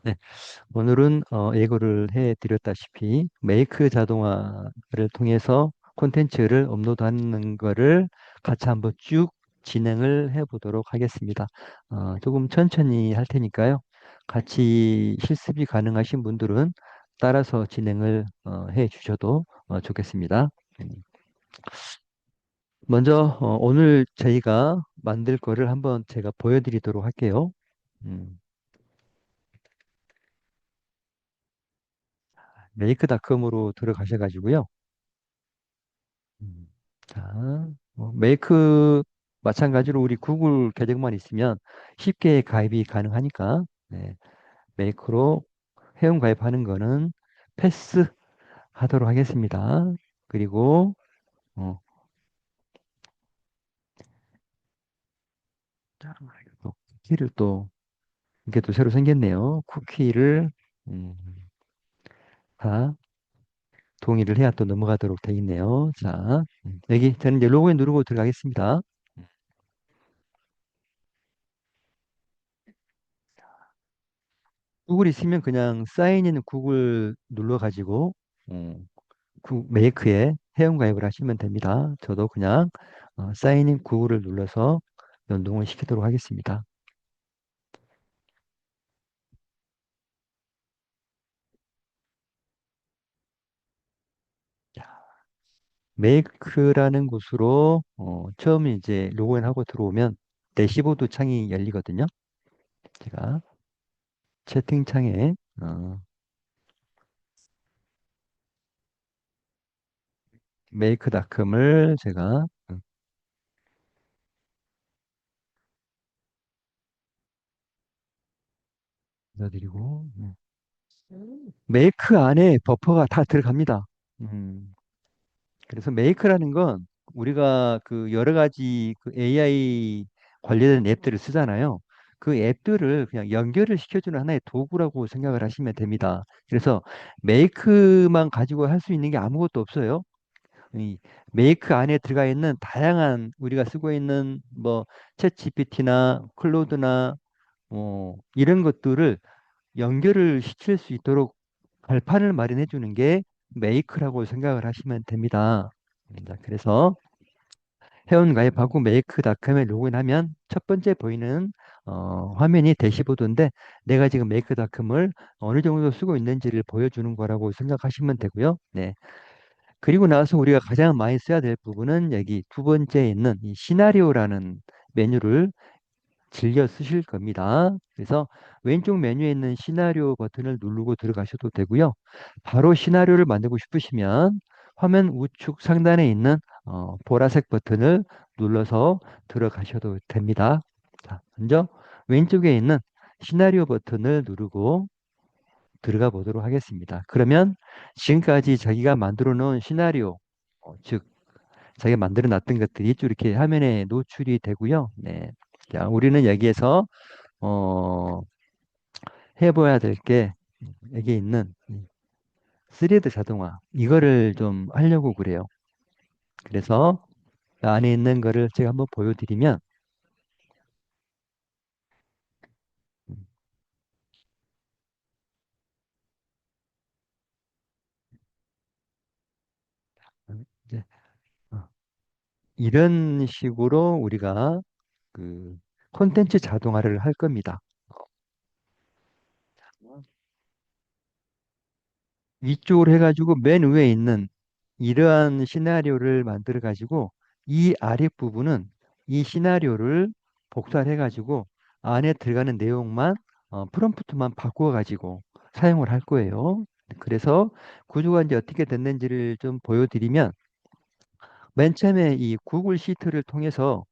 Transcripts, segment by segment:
네, 오늘은 예고를 해드렸다시피 메이크 자동화를 통해서 콘텐츠를 업로드하는 거를 같이 한번 쭉 진행을 해보도록 하겠습니다. 조금 천천히 할 테니까요. 같이 실습이 가능하신 분들은 따라서 진행을 해 주셔도 좋겠습니다. 음, 먼저 오늘 저희가 만들 거를 한번 제가 보여드리도록 할게요. 메이크닷컴으로 들어가셔가지고요. 음, 자, 메이크 마찬가지로 우리 구글 계정만 있으면 쉽게 가입이 가능하니까 네, 메이크로 회원 가입하는 거는 패스하도록 하겠습니다. 그리고 어, 또 쿠키를 또 이게 또 새로 생겼네요. 쿠키를 음, 다 동의를 해야 또 넘어가도록 돼 있네요. 자, 여기 저는 이제 로그인 누르고 들어가겠습니다. 구글 있으면 그냥 사인인 구글 눌러가지고 메이크에 회원가입을 하시면 됩니다. 저도 그냥 사인인 구글을 눌러서 연동을 시키도록 하겠습니다. 자, 메이크라는 곳으로 처음에 이제 로그인하고 들어오면 대시보드 창이 열리거든요. 제가 채팅창에 메이크닷컴을 제가 드리고 메이크 안에 버퍼가 다 들어갑니다. 음, 그래서 메이크라는 건 우리가 그 여러 가지 그 AI 관련된 앱들을 쓰잖아요. 그 앱들을 그냥 연결을 시켜주는 하나의 도구라고 생각을 하시면 됩니다. 그래서 메이크만 가지고 할 수 있는 게 아무것도 없어요. 이 메이크 안에 들어가 있는 다양한 우리가 쓰고 있는 뭐 챗GPT나 클로드나 이런 것들을 연결을 시킬 수 있도록 발판을 마련해 주는 게 메이크라고 생각을 하시면 됩니다. 자, 그래서 회원 가입하고 메이크닷컴에 로그인하면 첫 번째 보이는 화면이 대시보드인데 내가 지금 메이크닷컴을 어느 정도 쓰고 있는지를 보여주는 거라고 생각하시면 되고요. 네. 그리고 나서 우리가 가장 많이 써야 될 부분은 여기 두 번째에 있는 이 시나리오라는 메뉴를 즐겨 쓰실 겁니다. 그래서 왼쪽 메뉴에 있는 시나리오 버튼을 누르고 들어가셔도 되고요. 바로 시나리오를 만들고 싶으시면 화면 우측 상단에 있는 보라색 버튼을 눌러서 들어가셔도 됩니다. 자, 먼저 왼쪽에 있는 시나리오 버튼을 누르고 들어가 보도록 하겠습니다. 그러면 지금까지 자기가 만들어 놓은 시나리오, 즉 자기가 만들어 놨던 것들이 쭉 이렇게 화면에 노출이 되고요. 네. 자, 우리는 여기에서 어, 해봐야 될 게 여기 있는 3D 자동화 이거를 좀 하려고 그래요. 그래서 안에 있는 거를 제가 한번 보여드리면 이제 어, 이런 식으로 우리가 그 콘텐츠 자동화를 할 겁니다. 위쪽으로 해가지고 맨 위에 있는 이러한 시나리오를 만들어 가지고 이 아랫부분은 이 시나리오를 복사를 해가지고 안에 들어가는 내용만 프롬프트만 바꾸어 가지고 사용을 할 거예요. 그래서 구조가 이제 어떻게 됐는지를 좀 보여드리면 맨 처음에 이 구글 시트를 통해서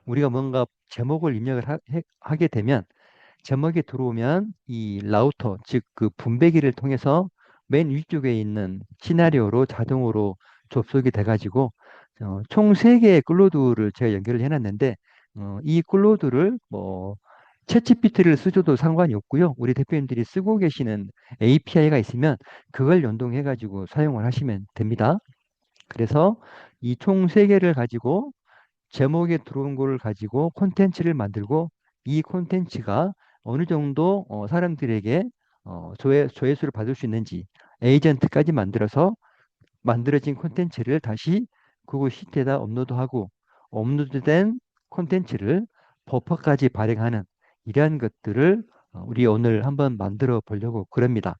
우리가 뭔가 제목을 입력을 하게 되면 제목이 들어오면 이 라우터, 즉 그 분배기를 통해서 맨 위쪽에 있는 시나리오로 자동으로 접속이 돼가지고 총 3개의 클로드를 제가 연결을 해놨는데 이 클로드를 뭐 챗GPT를 쓰셔도 상관이 없고요. 우리 대표님들이 쓰고 계시는 API가 있으면 그걸 연동해가지고 사용을 하시면 됩니다. 그래서 이 총 3개를 가지고 제목에 들어온 걸 가지고 콘텐츠를 만들고 이 콘텐츠가 어느 정도 사람들에게 조회수를 받을 수 있는지 에이전트까지 만들어서 만들어진 콘텐츠를 다시 구글 시트에다 업로드하고 업로드된 콘텐츠를 버퍼까지 발행하는 이러한 것들을 우리 오늘 한번 만들어 보려고 그럽니다.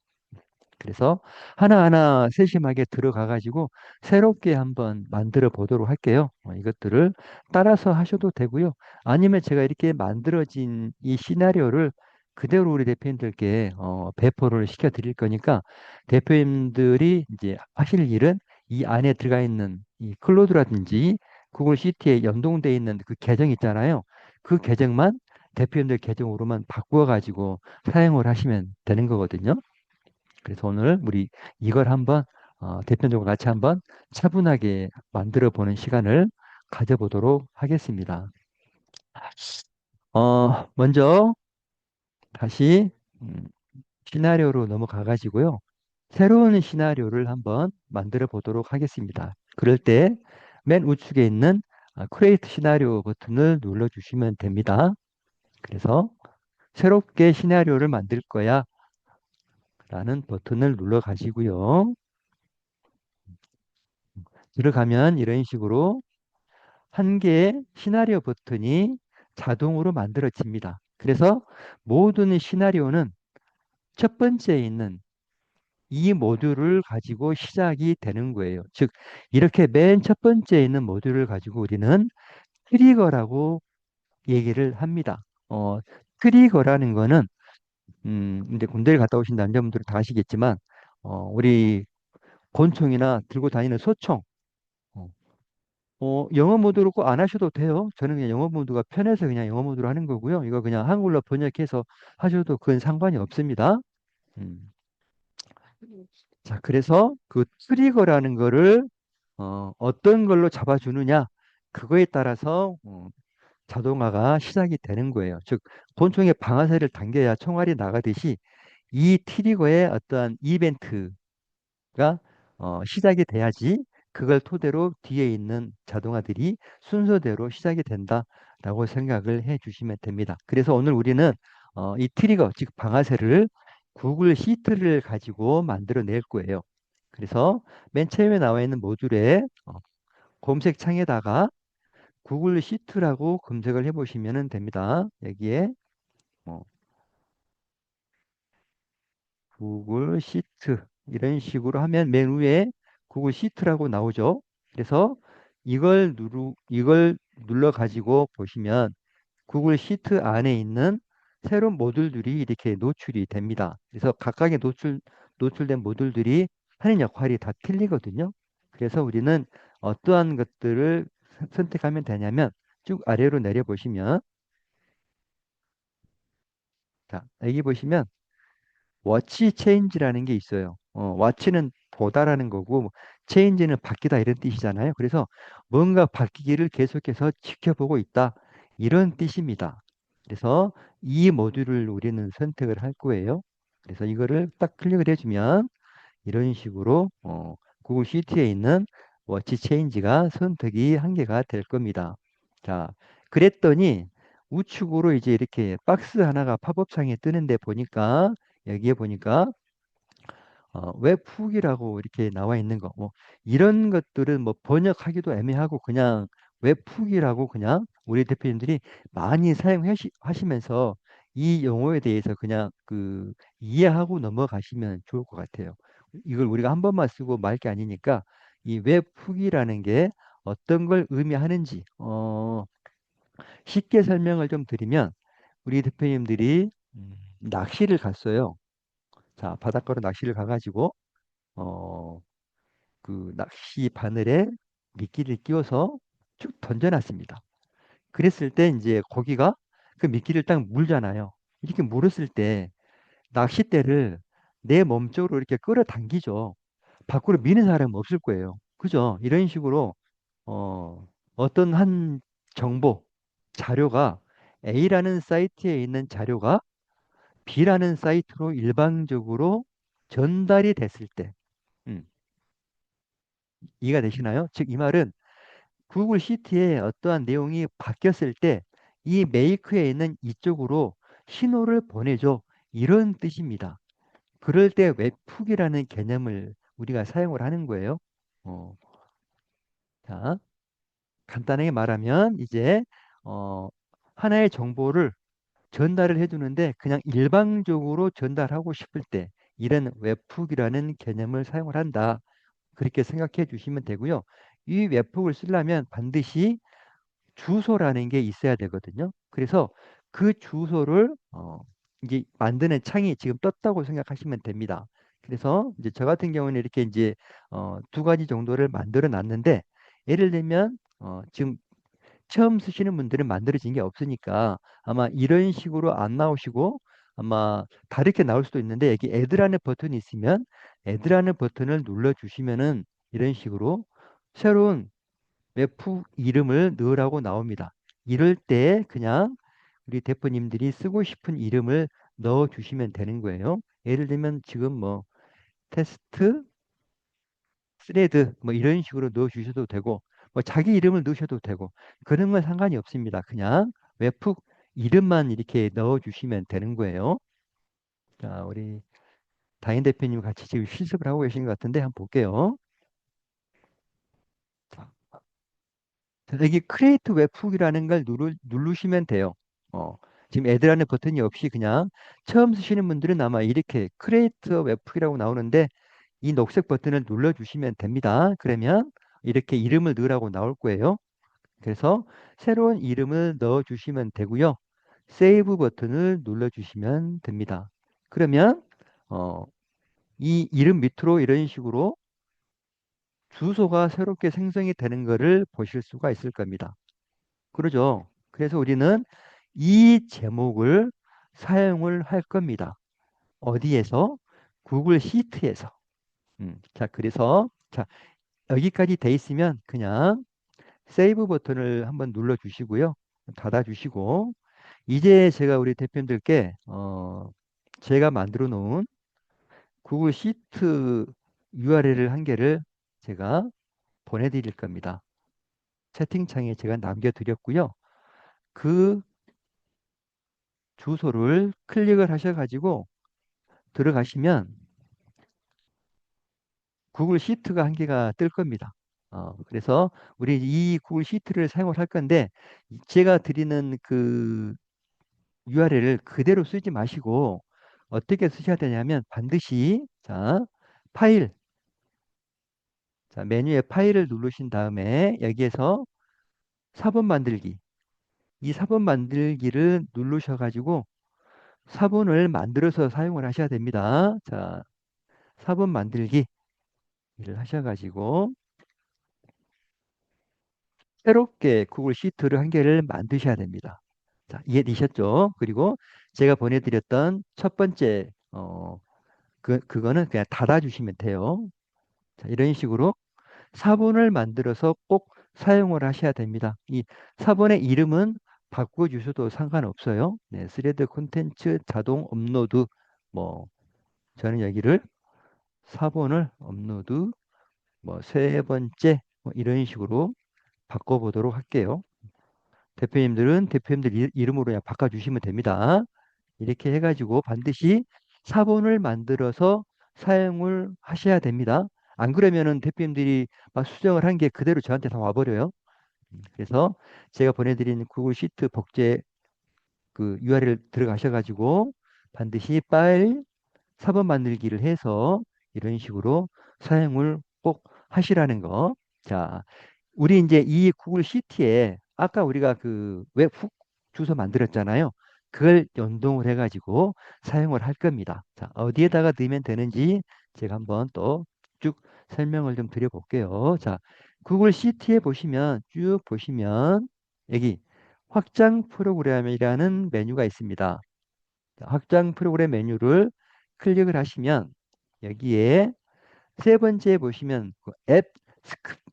그래서 하나하나 세심하게 들어가 가지고 새롭게 한번 만들어 보도록 할게요. 이것들을 따라서 하셔도 되고요. 아니면 제가 이렇게 만들어진 이 시나리오를 그대로 우리 대표님들께 배포를 시켜 드릴 거니까 대표님들이 이제 하실 일은 이 안에 들어가 있는 이 클로드라든지 구글 시티에 연동되어 있는 그 계정 있잖아요. 그 계정만 대표님들 계정으로만 바꾸어 가지고 사용을 하시면 되는 거거든요. 그래서 오늘 우리 이걸 한번 대표님과 같이 한번 차분하게 만들어 보는 시간을 가져보도록 하겠습니다. 먼저 다시 음, 시나리오로 넘어가 가지고요. 새로운 시나리오를 한번 만들어 보도록 하겠습니다. 그럴 때 맨 우측에 있는 크리에이트 시나리오 버튼을 눌러 주시면 됩니다. 그래서 새롭게 시나리오를 만들 거야 라는 버튼을 눌러 가지고요. 들어가면 이런 식으로 한 개의 시나리오 버튼이 자동으로 만들어집니다. 그래서 모든 시나리오는 첫 번째에 있는 이 모듈을 가지고 시작이 되는 거예요. 즉, 이렇게 맨 첫 번째에 있는 모듈을 가지고 우리는 트리거라고 얘기를 합니다. 트리거라는 거는, 이제 군대를 갔다 오신 남자분들은 다 아시겠지만, 우리 권총이나 들고 다니는 소총, 어, 영어 모드로 꼭 안 하셔도 돼요. 저는 그냥 영어 모드가 편해서 그냥 영어 모드로 하는 거고요. 이거 그냥 한글로 번역해서 하셔도 그건 상관이 없습니다. 음. 자, 그래서 그 트리거라는 거를 어떤 걸로 잡아주느냐, 그거에 따라서 자동화가 시작이 되는 거예요. 즉, 권총의 방아쇠를 당겨야 총알이 나가듯이 이 트리거의 어떠한 이벤트 가 시작이 돼야지 그걸 토대로 뒤에 있는 자동화들이 순서대로 시작이 된다라고 생각을 해 주시면 됩니다. 그래서 오늘 우리는 이 트리거, 즉 방아쇠를 구글 시트를 가지고 만들어 낼 거예요. 그래서 맨 처음에 나와 있는 모듈에 검색창에다가 구글 시트라고 검색을 해 보시면 됩니다. 여기에 뭐 구글 시트 이런 식으로 하면 맨 위에 구글 시트라고 나오죠. 그래서 이걸 눌러 가지고 보시면 구글 시트 안에 있는 새로운 모듈들이 이렇게 노출이 됩니다. 그래서 각각의 노출된 모듈들이 하는 역할이 다 틀리거든요. 그래서 우리는 어떠한 것들을 선택하면 되냐면 쭉 아래로 내려 보시면 자, 여기 보시면 워치 체인지라는 게 있어요. 워치는 보다라는 거고 체인지는 바뀌다 이런 뜻이잖아요. 그래서 뭔가 바뀌기를 계속해서 지켜보고 있다 이런 뜻입니다. 그래서 이 모듈을 우리는 선택을 할 거예요. 그래서 이거를 딱 클릭을 해주면 이런 식으로 구글 시트에 있는 워치 체인지가 선택이 한 개가 될 겁니다. 자, 그랬더니 우측으로 이제 이렇게 박스 하나가 팝업 창에 뜨는데 보니까 여기에 보니까 웹 훅이라고 이렇게 나와 있는 거, 뭐 이런 것들은 뭐 번역하기도 애매하고 그냥 웹 훅이라고 그냥 우리 대표님들이 많이 사용하시면서 이 용어에 대해서 그냥 그 이해하고 넘어가시면 좋을 것 같아요. 이걸 우리가 한 번만 쓰고 말 게 아니니까 이 웹 훅이라는 게 어떤 걸 의미하는지 쉽게 설명을 좀 드리면 우리 대표님들이 낚시를 갔어요. 자, 바닷가로 낚시를 가가지고 어, 그 낚시 바늘에 미끼를 끼워서 쭉 던져놨습니다. 그랬을 때 이제 고기가 그 미끼를 딱 물잖아요. 이렇게 물었을 때 낚싯대를 내 몸쪽으로 이렇게 끌어당기죠. 밖으로 미는 사람은 없을 거예요. 그죠? 이런 식으로 어떤 한 정보, 자료가 A라는 사이트에 있는 자료가 B라는 사이트로 일방적으로 전달이 됐을 때, 음, 이해가 되시나요? 즉, 이 말은 구글 시트에 어떠한 내용이 바뀌었을 때 이 메이크에 있는 이쪽으로 신호를 보내줘. 이런 뜻입니다. 그럴 때 웹훅이라는 개념을 우리가 사용을 하는 거예요. 어, 자, 간단하게 말하면 이제 어, 하나의 정보를 전달을 해주는데 그냥 일방적으로 전달하고 싶을 때 이런 웹훅이라는 개념을 사용을 한다. 그렇게 생각해 주시면 되고요. 이 웹훅을 쓰려면 반드시 주소라는 게 있어야 되거든요. 그래서 그 주소를 이제 만드는 창이 지금 떴다고 생각하시면 됩니다. 그래서 이제 저 같은 경우는 이렇게 이제 두 가지 정도를 만들어 놨는데 예를 들면 지금 처음 쓰시는 분들은 만들어진 게 없으니까 아마 이런 식으로 안 나오시고 아마 다르게 나올 수도 있는데 여기 애드라는 버튼이 있으면 애드라는 버튼을 눌러 주시면은 이런 식으로 새로운 웹프 이름을 넣으라고 나옵니다. 이럴 때 그냥 우리 대표님들이 쓰고 싶은 이름을 넣어 주시면 되는 거예요. 예를 들면 지금 뭐 테스트 스레드 뭐 이런 식으로 넣어 주셔도 되고 뭐 자기 이름을 넣으셔도 되고 그런 건 상관이 없습니다. 그냥 웹프 이름만 이렇게 넣어 주시면 되는 거예요. 자, 우리 다인 대표님 같이 지금 실습을 하고 계신 것 같은데 한번 볼게요. 자, 여기 크리에이트 웹훅이라는 걸 누르시면 돼요. 어, 지금 애드라는 버튼이 없이 그냥 처음 쓰시는 분들은 아마 이렇게 크리에이트 웹훅이라고 나오는데 이 녹색 버튼을 눌러주시면 됩니다. 그러면 이렇게 이름을 넣으라고 나올 거예요. 그래서 새로운 이름을 넣어주시면 되고요. 세이브 버튼을 눌러주시면 됩니다. 그러면 어, 이 이름 밑으로 이런 식으로 주소가 새롭게 생성이 되는 것을 보실 수가 있을 겁니다. 그러죠. 그래서 우리는 이 제목을 사용을 할 겁니다. 어디에서? 구글 시트에서. 자, 그래서 자, 여기까지 돼 있으면 그냥 세이브 버튼을 한번 눌러 주시고요. 닫아 주시고 이제 제가 우리 대표님들께 제가 만들어 놓은 구글 시트 URL을 한 개를 제가 보내드릴 겁니다. 채팅창에 제가 남겨드렸고요. 그 주소를 클릭을 하셔가지고 들어가시면 구글 시트가 한 개가 뜰 겁니다. 그래서 우리 이 구글 시트를 사용을 할 건데 제가 드리는 그 URL을 그대로 쓰지 마시고 어떻게 쓰셔야 되냐면 반드시 자 파일 자 메뉴에 파일을 누르신 다음에 여기에서 사본 만들기 이 사본 만들기를 누르셔가지고 사본을 만들어서 사용을 하셔야 됩니다. 자 사본 만들기 를 하셔가지고 새롭게 구글 시트를 한 개를 만드셔야 됩니다. 자, 이해되셨죠? 그리고 제가 보내드렸던 첫 번째 그거는 그냥 닫아주시면 돼요. 자, 이런 식으로 사본을 만들어서 꼭 사용을 하셔야 됩니다. 이 사본의 이름은 바꿔주셔도 상관없어요. 네, 스레드 콘텐츠 자동 업로드 뭐 저는 여기를 사본을 업로드 뭐 세 번째 뭐 이런 식으로 바꿔보도록 할게요. 대표님들은 대표님들 이름으로 그냥 바꿔주시면 됩니다. 이렇게 해가지고 반드시 사본을 만들어서 사용을 하셔야 됩니다. 안 그러면은 대표님들이 막 수정을 한 게 그대로 저한테 다 와버려요. 그래서 제가 보내드린 구글 시트 복제 그 URL 들어가셔가지고 반드시 파일 사본 만들기를 해서 이런 식으로 사용을 꼭 하시라는 거. 자, 우리 이제 이 구글 시티에 아까 우리가 그 웹 훅 주소 만들었잖아요. 그걸 연동을 해가지고 사용을 할 겁니다. 자, 어디에다가 넣으면 되는지 제가 한번 또 쭉 설명을 좀 드려볼게요. 자, 구글 시티에 보시면 쭉 보시면 여기 확장 프로그램이라는 메뉴가 있습니다. 자, 확장 프로그램 메뉴를 클릭을 하시면 여기에 세 번째 보시면 그앱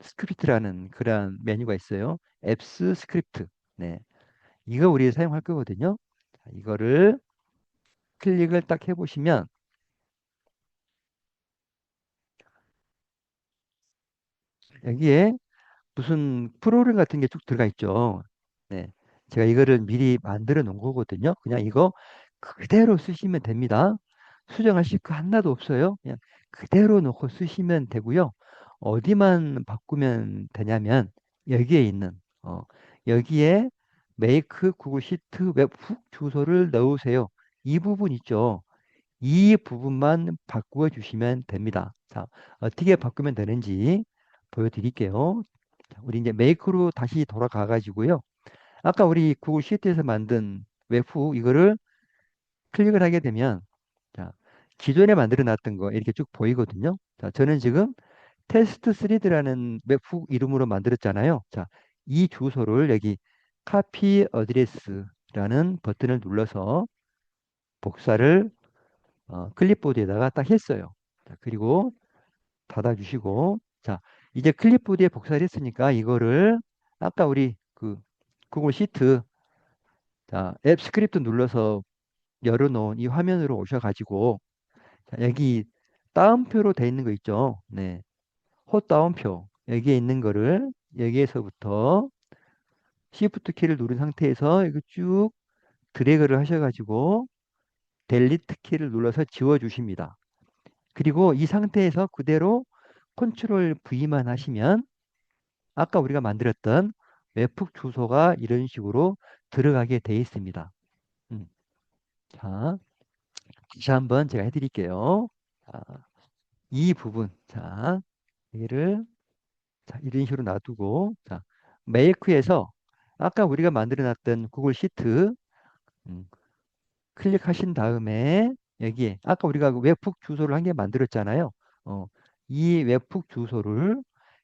스크립트라는 그런 메뉴가 있어요. 앱스 스크립트. 네. 이거 우리 사용할 거거든요. 자, 이거를 클릭을 딱 해보시면 여기에 무슨 프로그램 같은 게 쭉 들어가 있죠. 네. 제가 이거를 미리 만들어 놓은 거거든요. 그냥 이거 그대로 쓰시면 됩니다. 수정하실 거 하나도 없어요. 그냥 그대로 놓고 쓰시면 되고요. 어디만 바꾸면 되냐면 여기에 있는 여기에 메이크 구글 시트 웹훅 주소를 넣으세요. 이 부분 있죠. 이 부분만 바꾸어 주시면 됩니다. 자, 어떻게 바꾸면 되는지 보여드릴게요. 자, 우리 이제 메이크로 다시 돌아가 가지고요. 아까 우리 구글 시트에서 만든 웹후 이거를 클릭을 하게 되면 자, 기존에 만들어 놨던 거 이렇게 쭉 보이거든요. 자, 저는 지금 테스트 3D라는 웹후 이름으로 만들었잖아요. 자, 이 주소를 여기 카피 어드레스라는 버튼을 눌러서 복사를 클립보드에다가 딱 했어요. 자, 그리고 닫아주시고, 자, 이제 클립보드에 복사를 했으니까 이거를 아까 우리 그 구글 시트, 자, 앱 스크립트 눌러서 열어놓은 이 화면으로 오셔가지고, 자, 여기 따옴표로 돼 있는 거 있죠? 네. 호 따옴표. 여기에 있는 거를 여기에서부터 Shift 키를 누른 상태에서 이거 쭉 드래그를 하셔가지고 델리트 키를 눌러서 지워주십니다. 그리고 이 상태에서 그대로 컨트롤 V만 하시면 아까 우리가 만들었던 웹북 주소가 이런 식으로 들어가게 돼 있습니다. 음, 자, 다시 한번 제가 해드릴게요. 자, 이 부분, 자, 얘를 자, 이런 식으로 놔두고, 자, 메이크에서 아까 우리가 만들어놨던 구글 시트 음, 클릭하신 다음에 여기에 아까 우리가 그 웹북 주소를 한 개 만들었잖아요. 어, 이 웹북 주소를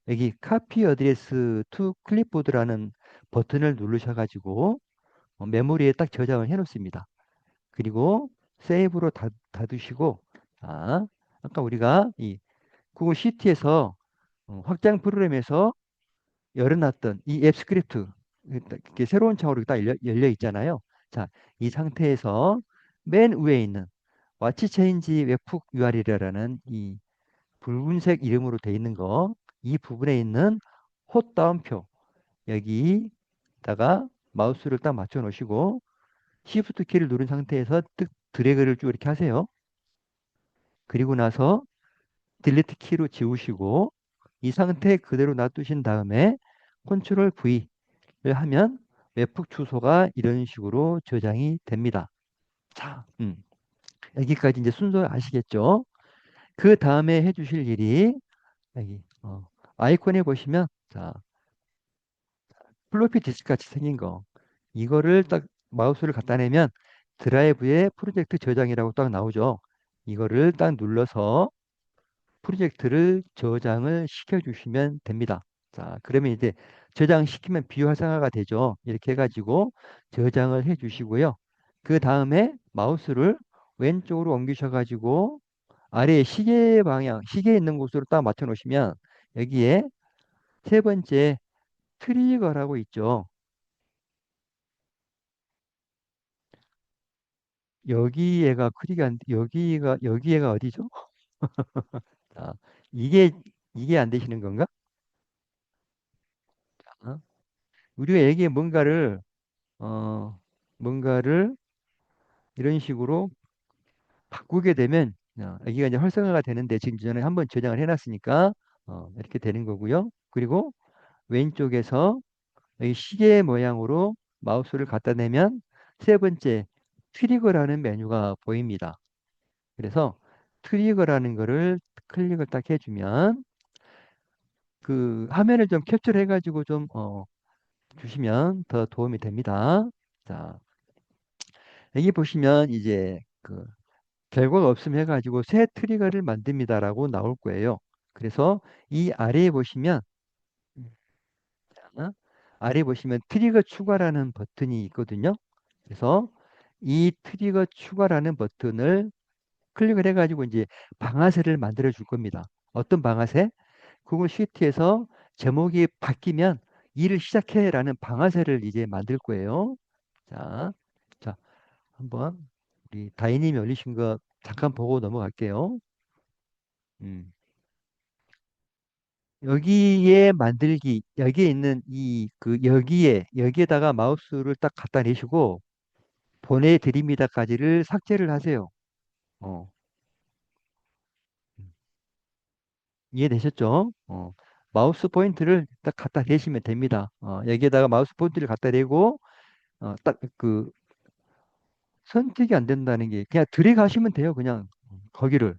여기 카피 어드레스 투 클립보드라는 버튼을 누르셔가지고 메모리에 딱 저장을 해 놓습니다. 그리고 세이브로 닫으시고 자, 아까 우리가 이 구글 시티에서 확장 프로그램에서 열어놨던 이 앱 스크립트 이렇게 새로운 창으로 딱 열려 있잖아요. 자, 이 상태에서 맨 위에 있는 와치 체인지 웹북 URL이라는 이 붉은색 이름으로 돼 있는 거, 이 부분에 있는 홑 다운표 여기다가 마우스를 딱 맞춰 놓으시고 Shift 키를 누른 상태에서 뜩 드래그를 쭉 이렇게 하세요. 그리고 나서 딜리트 키로 지우시고 이 상태 그대로 놔두신 다음에 컨트롤 V를 하면 웹북 주소가 이런 식으로 저장이 됩니다. 자, 여기까지 이제 순서 아시겠죠? 그 다음에 해주실 일이 여기 아이콘에 보시면 자 플로피 디스크 같이 생긴 거 이거를 딱 마우스를 갖다 내면 드라이브에 프로젝트 저장이라고 딱 나오죠. 이거를 딱 눌러서 프로젝트를 저장을 시켜주시면 됩니다. 자, 그러면 이제 저장시키면 비활성화가 되죠. 이렇게 해가지고 저장을 해주시고요. 그 다음에 마우스를 왼쪽으로 옮기셔가지고 아래에 시계 방향, 시계 있는 곳으로 딱 맞춰 놓으시면 여기에 세 번째 트리거라고 있죠. 여기에가 크리가 여기에가 어디죠? 자, 이게 이게 안 되시는 건가? 자, 우리가 여기에 어 뭔가를 이런 식으로 바꾸게 되면 여기가 이제 활성화가 되는데 지금 전에 한번 저장을 해놨으니까 이렇게 되는 거고요. 그리고 왼쪽에서 여기 시계 모양으로 마우스를 갖다 대면 세 번째 트리거라는 메뉴가 보입니다. 그래서 트리거라는 거를 클릭을 딱 해주면 그 화면을 좀 캡처를 해가지고 좀 주시면 더 도움이 됩니다. 자, 여기 보시면 이제 그 결과가 없음 해가지고 새 트리거를 만듭니다라고 나올 거예요. 그래서 이 아래에 보시면 자, 아래에 보시면 트리거 추가라는 버튼이 있거든요. 그래서 이 트리거 추가라는 버튼을 클릭을 해가지고 이제 방아쇠를 만들어 줄 겁니다. 어떤 방아쇠? 구글 시트에서 제목이 바뀌면 일을 시작해라는 방아쇠를 이제 만들 거예요. 자, 자, 한번 우리 다이님이 올리신 거 잠깐 보고 넘어갈게요. 음, 여기에 만들기, 여기에 있는 여기에다가 마우스를 딱 갖다 대시고 보내드립니다까지를 삭제를 하세요. 어, 이해되셨죠? 마우스 포인트를 딱 갖다 대시면 됩니다. 여기에다가 마우스 포인트를 갖다 대고, 딱 선택이 안 된다는 게 그냥 들어가시면 돼요. 그냥 거기를.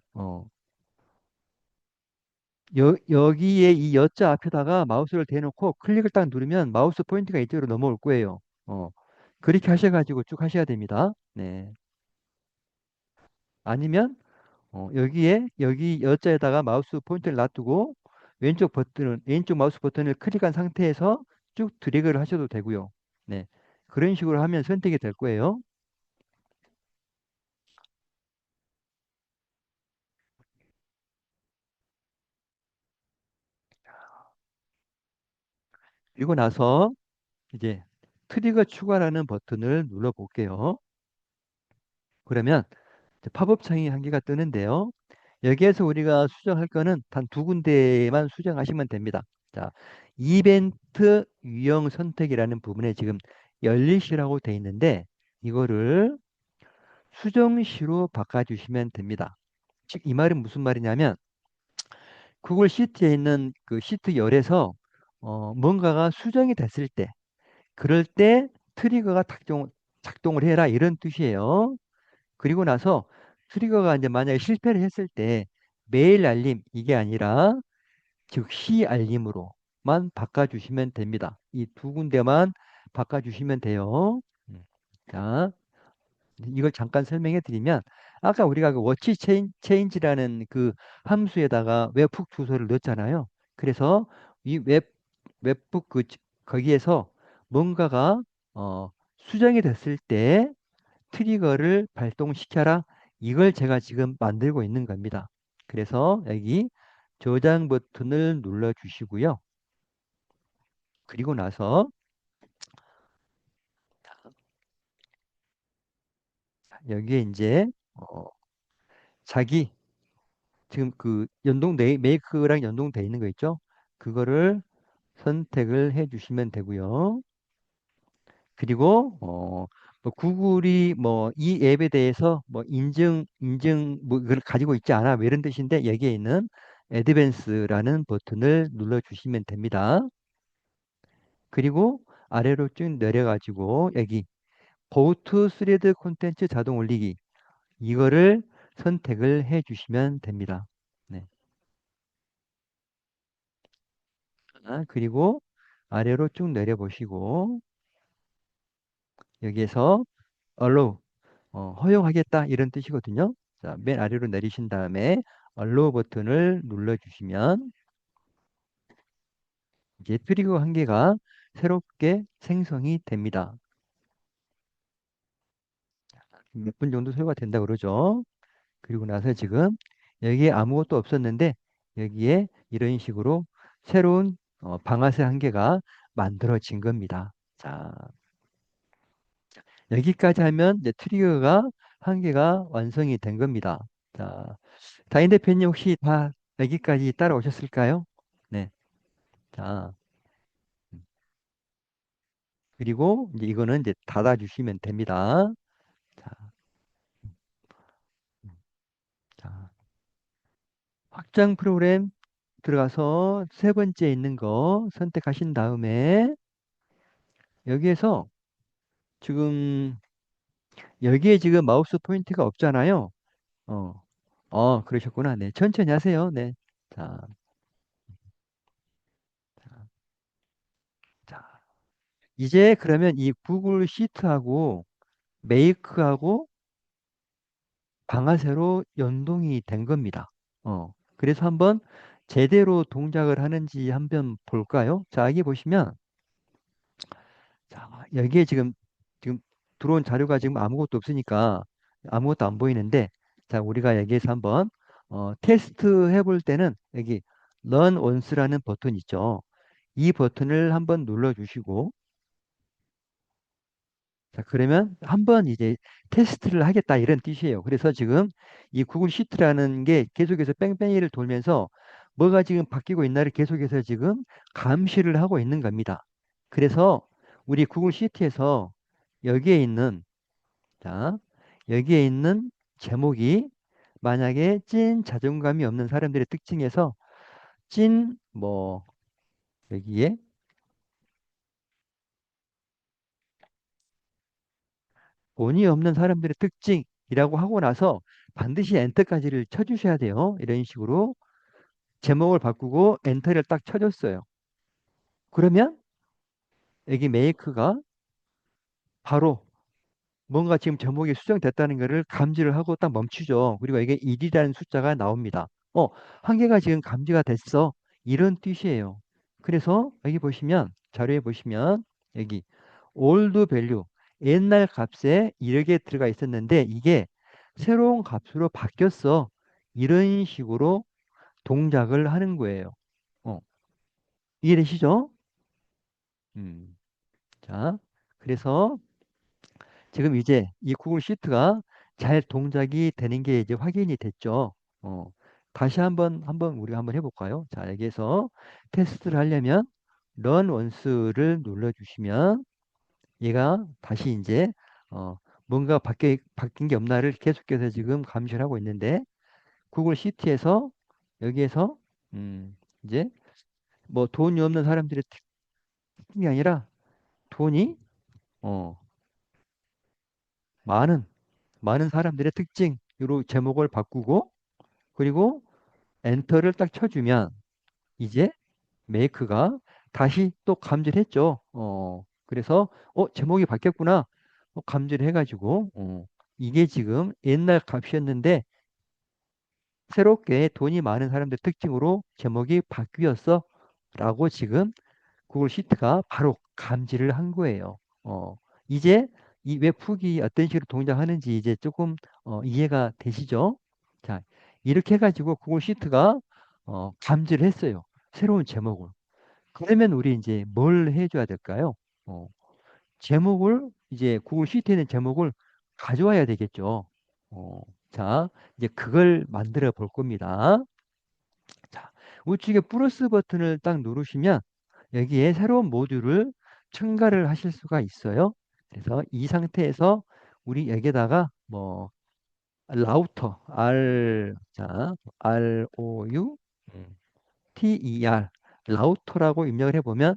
여기에 이 여자 앞에다가 마우스를 대놓고 클릭을 딱 누르면 마우스 포인트가 이쪽으로 넘어올 거예요. 그렇게 하셔가지고 쭉 하셔야 됩니다. 네. 아니면 여기 여자에다가 마우스 포인트를 놔두고 왼쪽 마우스 버튼을 클릭한 상태에서 쭉 드래그를 하셔도 되고요. 네. 그런 식으로 하면 선택이 될 거예요. 그리고 나서 이제 트리거 추가라는 버튼을 눌러 볼게요. 그러면 이제 팝업 창이 한 개가 뜨는데요. 여기에서 우리가 수정할 거는 단 두 군데만 수정하시면 됩니다. 자, 이벤트 유형 선택이라는 부분에 지금 열리시라고 돼 있는데 이거를 수정시로 바꿔주시면 됩니다. 즉, 이 말은 무슨 말이냐면 구글 시트에 있는 그 시트 열에서 뭔가가 수정이 됐을 때 그럴 때 트리거가 작동을 해라 이런 뜻이에요. 그리고 나서 트리거가 이제 만약에 실패를 했을 때 메일 알림 이게 아니라 즉시 알림으로만 바꿔주시면 됩니다. 이 두 군데만 바꿔주시면 돼요. 음. 자, 이걸 잠깐 설명해 드리면 아까 우리가 그 워치 체인지라는 그 함수에다가 웹훅 주소를 넣었잖아요. 그래서 이 웹북 거기에서 뭔가가 수정이 됐을 때 트리거를 발동시켜라. 이걸 제가 지금 만들고 있는 겁니다. 그래서 여기 저장 버튼을 눌러 주시고요. 그리고 나서 여기에 이제 자기 지금 그 메이크랑 연동돼 있는 거 있죠? 그거를 선택을 해 주시면 되고요. 그리고 뭐 구글이 뭐 이 앱에 대해서 뭐 인증 뭐 이걸 가지고 있지 않아 뭐 이런 뜻인데 여기에 있는 애드밴스라는 버튼을 눌러 주시면 됩니다. 그리고 아래로 쭉 내려가지고 여기 고투 스레드 콘텐츠 자동 올리기 이거를 선택을 해 주시면 됩니다. 네. 그리고 아래로 쭉 내려보시고 여기에서 allow 허용하겠다 이런 뜻이거든요. 자, 맨 아래로 내리신 다음에 allow 버튼을 눌러주시면 이제 트리거 한 개가 새롭게 생성이 됩니다. 몇 분 정도 소요가 된다 그러죠. 그리고 나서 지금 여기에 아무것도 없었는데 여기에 이런 식으로 새로운 방아쇠 한 개가 만들어진 겁니다. 자, 여기까지 하면 이제 트리거가 한 개가 완성이 된 겁니다. 자, 다인 대표님 혹시 다 여기까지 따라오셨을까요? 네. 자, 그리고 이제 이거는 이제 닫아주시면 됩니다. 자, 자, 확장 프로그램 들어가서 세 번째 있는 거 선택하신 다음에 여기에서 지금 여기에 지금 마우스 포인트가 없잖아요. 어, 그러셨구나. 네, 천천히 하세요. 네. 자, 자, 자. 이제 그러면 이 구글 시트하고 메이크하고 방아쇠로 연동이 된 겁니다. 그래서 한번 제대로 동작을 하는지 한번 볼까요? 자, 여기 보시면, 자, 여기에 지금 들어온 자료가 지금 아무것도 없으니까 아무것도 안 보이는데, 자, 우리가 여기에서 한번 테스트 해볼 때는 여기 Run Once라는 버튼 있죠. 이 버튼을 한번 눌러주시고, 자, 그러면 한번 이제 테스트를 하겠다 이런 뜻이에요. 그래서 지금 이 구글 시트라는 게 계속해서 뺑뺑이를 돌면서 뭐가 지금 바뀌고 있나를 계속해서 지금 감시를 하고 있는 겁니다. 그래서 우리 구글 시트에서 여기에 있는, 자, 여기에 있는 제목이 만약에 찐 자존감이 없는 사람들의 특징에서 여기에 돈이 없는 사람들의 특징이라고 하고 나서 반드시 엔터까지를 쳐주셔야 돼요. 이런 식으로 제목을 바꾸고 엔터를 딱 쳐줬어요. 그러면 여기 메이크가 바로 뭔가 지금 제목이 수정됐다는 것을 감지를 하고 딱 멈추죠. 그리고 이게 1이라는 숫자가 나옵니다. 한 개가 지금 감지가 됐어. 이런 뜻이에요. 그래서 여기 보시면, 자료에 보시면, 여기 old value, 옛날 값에 이렇게 들어가 있었는데 이게 새로운 값으로 바뀌었어. 이런 식으로 동작을 하는 거예요. 어, 이해되시죠? 음, 자, 그래서 지금 이제 이 구글 시트가 잘 동작이 되는 게 이제 확인이 됐죠. 어, 다시 한번 우리가 한번 해볼까요? 자, 여기에서 테스트를 하려면 run once를 눌러주시면 얘가 다시 이제 뭔가 바뀐 게 없나를 계속해서 지금 감시를 하고 있는데 구글 시트에서 여기에서 음, 이제 뭐 돈이 없는 사람들의 특징이 아니라 돈이 어, 많은 많은 사람들의 특징으로 제목을 바꾸고 그리고 엔터를 딱 쳐주면 이제 메이크가 다시 또 감지를 했죠. 그래서 제목이 바뀌었구나. 감지를 해가지고 이게 지금 옛날 값이었는데 새롭게 돈이 많은 사람들 특징으로 제목이 바뀌었어. 라고 지금 구글 시트가 바로 감지를 한 거예요. 이제 이 웹훅이 어떤 식으로 동작하는지 이제 조금 이해가 되시죠? 자, 이렇게 해가지고 구글 시트가 감지를 했어요. 새로운 제목을. 그러면 우리 이제 뭘 해줘야 될까요? 어, 제목을 이제 구글 시트에 있는 제목을 가져와야 되겠죠. 어, 자, 이제 그걸 만들어 볼 겁니다. 자, 우측에 플러스 버튼을 딱 누르시면 여기에 새로운 모듈을 첨가를 하실 수가 있어요. 그래서 이 상태에서 우리 여기다가 뭐 라우터 ROU TER 라우터라고 입력을 해보면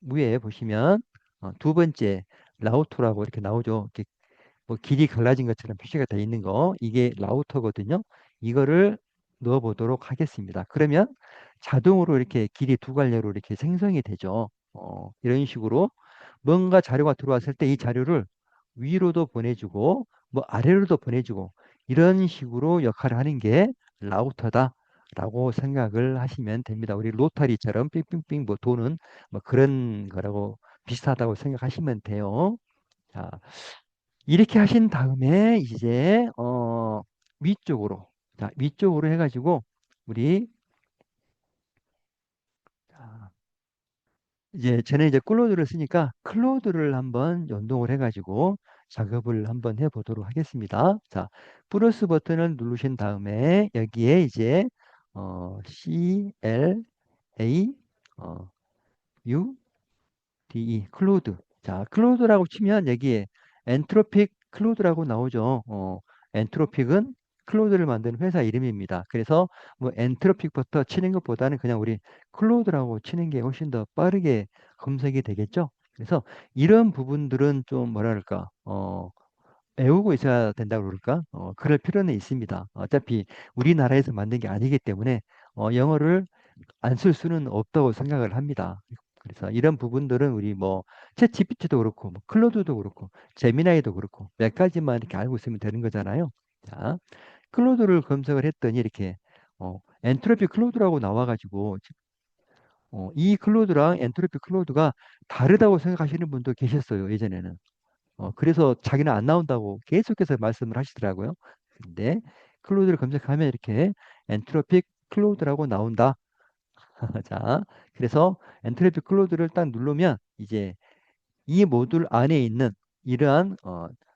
위에 보시면 두 번째 라우터라고 이렇게 나오죠. 이렇게 뭐 길이 갈라진 것처럼 표시가 되어 있는 거 이게 라우터거든요. 이거를 넣어 보도록 하겠습니다. 그러면 자동으로 이렇게 길이 두 갈래로 이렇게 생성이 되죠. 이런 식으로 뭔가 자료가 들어왔을 때 이 자료를 위로도 보내주고 뭐 아래로도 보내주고 이런 식으로 역할을 하는 게 라우터다. 라고 생각을 하시면 됩니다. 우리 로타리처럼 삥삥삥 뭐 도는 뭐 그런 거라고 비슷하다고 생각하시면 돼요. 자, 이렇게 하신 다음에 이제 위쪽으로 위쪽으로 해가지고 우리 자, 이제 저는 이제 클로드를 쓰니까 클로드를 한번 연동을 해가지고 작업을 한번 해보도록 하겠습니다. 자, 플러스 버튼을 누르신 다음에 여기에 이제 CLA U DE 클로드. 자, 클로드라고 치면 여기에 엔트로픽 클로드라고 나오죠. 엔트로픽은 클로드를 만드는 회사 이름입니다. 그래서 뭐 엔트로픽부터 치는 것보다는 그냥 우리 클로드라고 치는 게 훨씬 더 빠르게 검색이 되겠죠. 그래서 이런 부분들은 좀 뭐랄까 외우고 있어야 된다고 그럴까? 그럴 필요는 있습니다. 어차피 우리나라에서 만든 게 아니기 때문에 영어를 안 쓸 수는 없다고 생각을 합니다. 그래서 이런 부분들은 우리 뭐 챗GPT도 그렇고 뭐 클로드도 그렇고 제미나이도 그렇고 몇 가지만 이렇게 알고 있으면 되는 거잖아요. 자, 클로드를 검색을 했더니 이렇게 엔트로피 클로드라고 나와가지고 이 클로드랑 엔트로피 클로드가 다르다고 생각하시는 분도 계셨어요, 예전에는. 그래서 자기는 안 나온다고 계속해서 말씀을 하시더라고요. 근데 클로드를 검색하면 이렇게 엔트로피 클로드라고 나온다. 자, 그래서 엔트로피 클로드를 딱 누르면 이제 이 모듈 안에 있는 이러한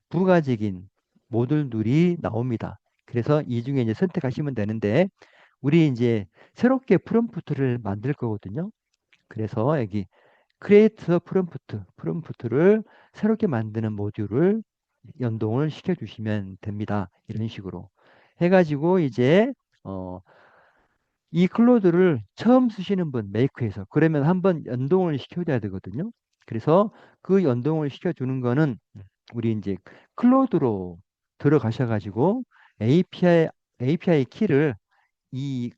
부가적인 모듈들이 나옵니다. 그래서 이 중에 이제 선택하시면 되는데 우리 이제 새롭게 프롬프트를 만들 거거든요. 그래서 여기 create 프롬프트를 새롭게 만드는 모듈을 연동을 시켜주시면 됩니다. 이런 식으로 해가지고 이제 어, 이 클로드를 처음 쓰시는 분 메이크에서 그러면 한번 연동을 시켜줘야 되거든요. 그래서 그 연동을 시켜주는 거는 우리 이제 클로드로 들어가셔가지고 API 키를 이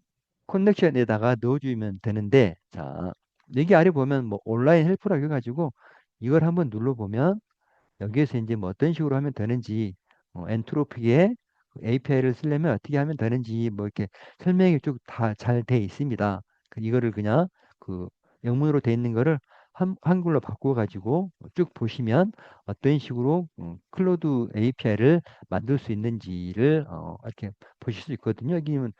커넥션에다가 넣어주면 되는데, 자, 여기 아래 보면 뭐 온라인 헬프라고 해가지고 이걸 한번 눌러보면 여기에서 이제 뭐 어떤 식으로 하면 되는지, 엔트로피에 API를 쓰려면 어떻게 하면 되는지 뭐 이렇게 설명이 쭉 다 잘 돼 있습니다. 이거를 그냥 그 영문으로 돼 있는 거를 한글로 바꿔가지고 쭉 보시면 어떤 식으로 클로드 API를 만들 수 있는지를 이렇게 보실 수 있거든요. 여기는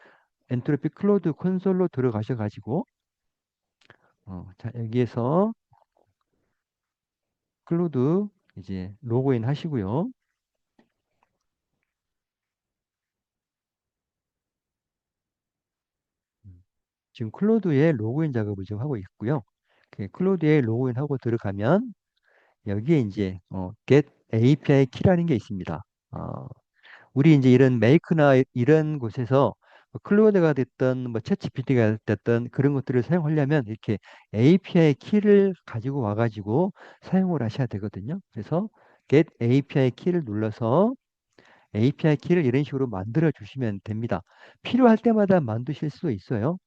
엔트로피 클로드 콘솔로 들어가셔가지고 자, 여기에서 클로드 이제 로그인 하시고요. 지금 클로드에 로그인 작업을 지금 하고 있고요. 클로드에 로그인하고 들어가면 여기에 이제 get API 키라는 게 있습니다. 우리 이제 이런 메이크나 이런 곳에서 뭐 클로드가 됐던 뭐 챗GPT가 됐던 그런 것들을 사용하려면 이렇게 API 키를 가지고 와가지고 사용을 하셔야 되거든요. 그래서 get API 키를 눌러서 API 키를 이런 식으로 만들어 주시면 됩니다. 필요할 때마다 만드실 수 있어요.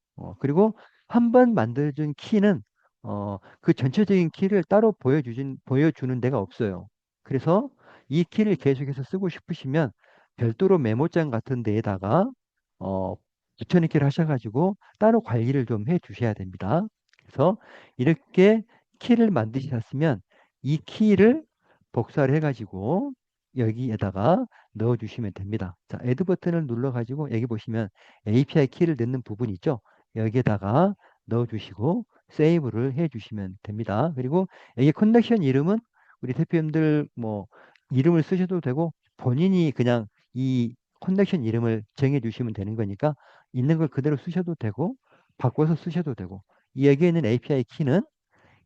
그리고 한 번 만들어준 키는 그 전체적인 키를 따로 보여주는 데가 없어요. 그래서 이 키를 계속해서 쓰고 싶으시면 별도로 메모장 같은 데에다가 어, 붙여넣기를 하셔가지고 따로 관리를 좀 해 주셔야 됩니다. 그래서 이렇게 키를 만드셨으면 이 키를 복사를 해가지고 여기에다가 넣어주시면 됩니다. 자, 애드 버튼을 눌러가지고 여기 보시면 API 키를 넣는 부분 있죠? 여기에다가 넣어주시고 세이브를 해주시면 됩니다. 그리고 여기 커넥션 이름은 우리 대표님들 뭐 이름을 쓰셔도 되고 본인이 그냥 이 커넥션 이름을 정해주시면 되는 거니까 있는 걸 그대로 쓰셔도 되고 바꿔서 쓰셔도 되고 여기에 있는 API 키는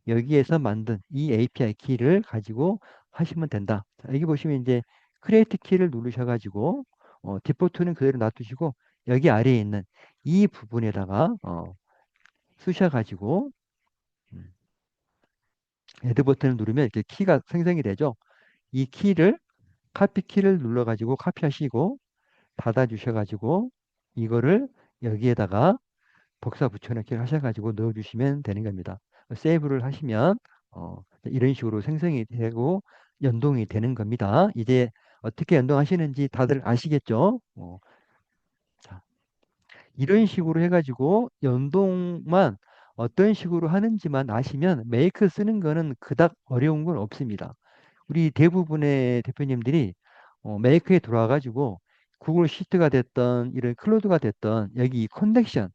여기에서 만든 이 API 키를 가지고 하시면 된다. 자, 여기 보시면 이제 크리에이트 키를 누르셔가지고 디포트는 그대로 놔두시고 여기 아래에 있는 이 부분에다가 쓰셔가지고 음, 애드 버튼을 누르면 이렇게 키가 생성이 되죠. 이 키를 카피 키를 눌러가지고 카피하시고 닫아주셔가지고 이거를 여기에다가 복사 붙여넣기를 하셔가지고 넣어주시면 되는 겁니다. 세이브를 하시면 이런 식으로 생성이 되고 연동이 되는 겁니다. 이제 어떻게 연동하시는지 다들 아시겠죠? 자, 이런 식으로 해가지고 연동만 어떤 식으로 하는지만 아시면 메이크 쓰는 거는 그닥 어려운 건 없습니다. 우리 대부분의 대표님들이 메이크에 들어와가지고 구글 시트가 됐던 이런 클로드가 됐던 여기 이 커넥션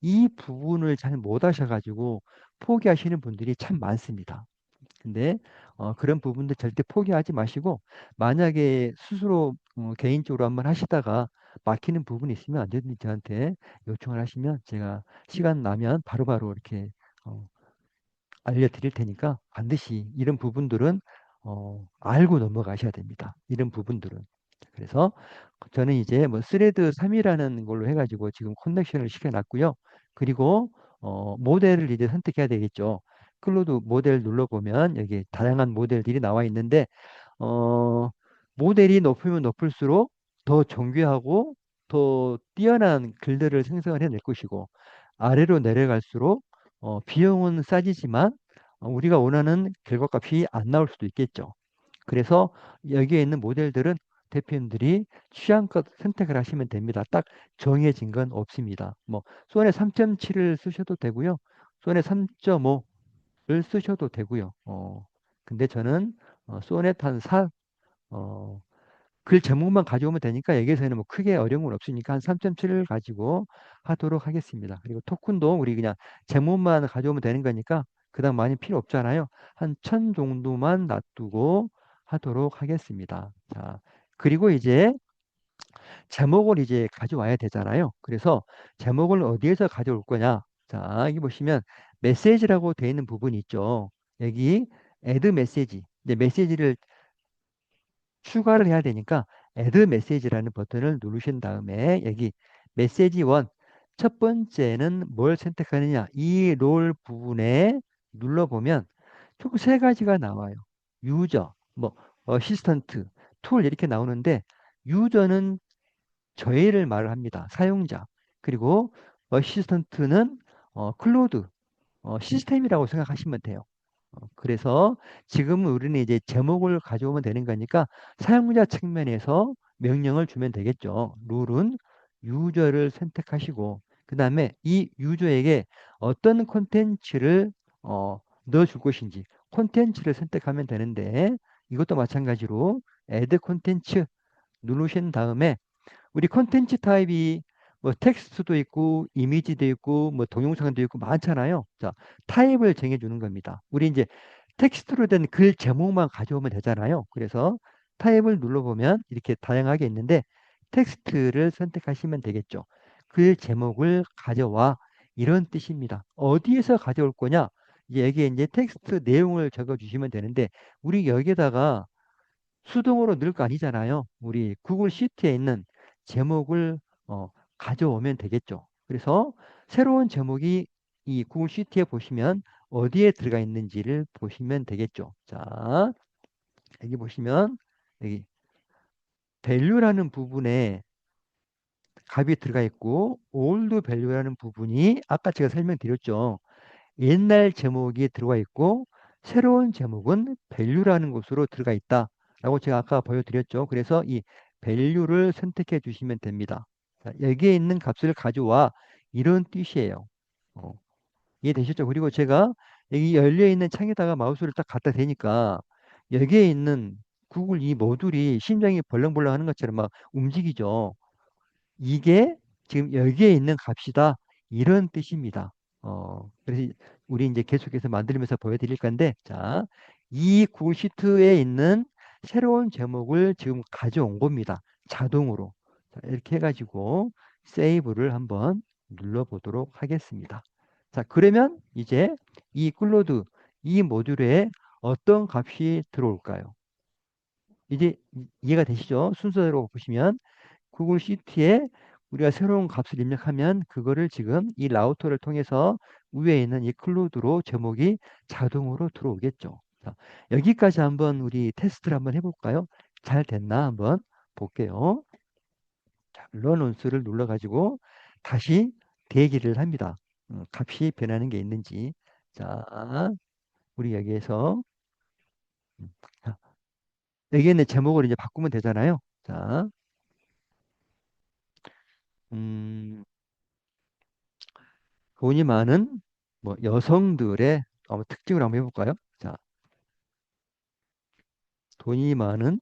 이 부분을 잘 못 하셔가지고 포기하시는 분들이 참 많습니다. 근데 그런 부분들 절대 포기하지 마시고 만약에 스스로 개인적으로 한번 하시다가 막히는 부분이 있으면 언제든지 저한테 요청을 하시면 제가 시간 나면 바로바로 이렇게 어, 알려드릴 테니까 반드시 이런 부분들은 알고 넘어가셔야 됩니다. 이런 부분들은. 그래서 저는 이제 뭐 스레드 3이라는 걸로 해가지고 지금 커넥션을 시켜놨고요. 그리고 모델을 이제 선택해야 되겠죠. 클로드 모델 눌러보면 여기 다양한 모델들이 나와 있는데 어, 모델이 높으면 높을수록 더 정교하고 더 뛰어난 글들을 생성을 해낼 것이고 아래로 내려갈수록 비용은 싸지지만 우리가 원하는 결과값이 안 나올 수도 있겠죠. 그래서 여기에 있는 모델들은 대표님들이 취향껏 선택을 하시면 됩니다. 딱 정해진 건 없습니다. 뭐 소네 3.7을 쓰셔도 되고요. 소네 3.5를 쓰셔도 되고요. 근데 저는 소넷 한 4, 글 제목만 가져오면 되니까 여기에서는 뭐 크게 어려운 건 없으니까 한 3.7을 가지고 하도록 하겠습니다. 그리고 토큰도 우리 그냥 제목만 가져오면 되는 거니까 그다음 많이 필요 없잖아요. 한 1000 정도만 놔두고 하도록 하겠습니다. 자, 그리고 이제 제목을 이제 가져와야 되잖아요. 그래서 제목을 어디에서 가져올 거냐? 자, 여기 보시면 메시지라고 되어 있는 부분이 있죠. 여기 add 메시지. 이제 메시지를 추가를 해야 되니까 add 메시지라는 버튼을 누르신 다음에 여기 메시지 1. 첫 번째는 뭘 선택하느냐? 이 롤 부분에 눌러보면 총 세 가지가 나와요. 유저, 뭐 어시스턴트, 툴 이렇게 나오는데 유저는 저희를 말을 합니다. 사용자. 그리고 어시스턴트는 클로드, 시스템이라고 생각하시면 돼요. 그래서 지금은 우리는 이제 제목을 가져오면 되는 거니까 사용자 측면에서 명령을 주면 되겠죠. 룰은 유저를 선택하시고 그 다음에 이 유저에게 어떤 콘텐츠를 넣어줄 것인지 콘텐츠를 선택하면 되는데 이것도 마찬가지로 add 콘텐츠 누르신 다음에 우리 콘텐츠 타입이 뭐 텍스트도 있고 이미지도 있고 뭐 동영상도 있고 많잖아요. 자, 타입을 정해주는 겁니다. 우리 이제 텍스트로 된 글 제목만 가져오면 되잖아요. 그래서 타입을 눌러보면 이렇게 다양하게 있는데 텍스트를 선택하시면 되겠죠. 글 제목을 가져와 이런 뜻입니다. 어디에서 가져올 거냐? 이제 여기에 이제 텍스트 내용을 적어주시면 되는데 우리 여기에다가 수동으로 넣을 거 아니잖아요. 우리 구글 시트에 있는 제목을 어, 가져오면 되겠죠. 그래서 새로운 제목이 이 구글 시트에 보시면 어디에 들어가 있는지를 보시면 되겠죠. 자, 여기 보시면 여기 value라는 부분에 값이 들어가 있고 old value라는 부분이 아까 제가 설명드렸죠. 옛날 제목이 들어가 있고 새로운 제목은 value라는 곳으로 들어가 있다라고 제가 아까 보여드렸죠. 그래서 이 value를 선택해 주시면 됩니다. 자, 여기에 있는 값을 가져와 이런 뜻이에요. 어, 이해되셨죠? 그리고 제가 여기 열려 있는 창에다가 마우스를 딱 갖다 대니까 여기에 있는 구글 이 모듈이 심장이 벌렁벌렁 하는 것처럼 막 움직이죠. 이게 지금 여기에 있는 값이다. 이런 뜻입니다. 그래서 우리 이제 계속해서 만들면서 보여드릴 건데, 자, 이 구글 시트에 있는 새로운 제목을 지금 가져온 겁니다. 자동으로. 자, 이렇게 해가지고 세이브를 한번 눌러보도록 하겠습니다. 자, 그러면 이제 이 클로드, 이 모듈에 어떤 값이 들어올까요? 이제 이해가 되시죠? 순서대로 보시면 구글 시트에 우리가 새로운 값을 입력하면 그거를 지금 이 라우터를 통해서 위에 있는 이 클로드로 제목이 자동으로 들어오겠죠. 자, 여기까지 한번 우리 테스트를 한번 해볼까요? 잘 됐나 한번 볼게요. 자, 런 온수를 눌러가지고 다시 대기를 합니다. 값이 변하는 게 있는지. 자, 우리 여기에서 자, 여기에 있는 제목을 이제 바꾸면 되잖아요. 자, 음, 돈이 많은 뭐 여성들의 특징을 한번 해볼까요? 자, 돈이 많은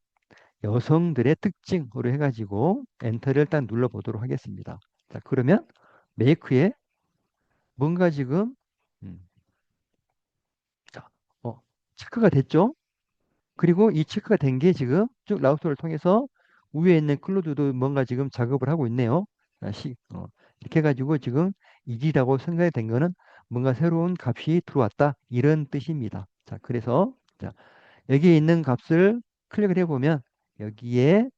여성들의 특징으로 해가지고 엔터를 일단 눌러보도록 하겠습니다. 자, 그러면 메이크에 뭔가 지금 음, 자, 체크가 됐죠? 그리고 이 체크가 된 게 지금 쭉 라우터를 통해서 위에 있는 클로드도 뭔가 지금 작업을 하고 있네요. 자, 이렇게 해가지고 지금 이지라고 생각이 된 거는 뭔가 새로운 값이 들어왔다 이런 뜻입니다. 자, 그래서 자, 여기에 있는 값을 클릭을 해보면 여기에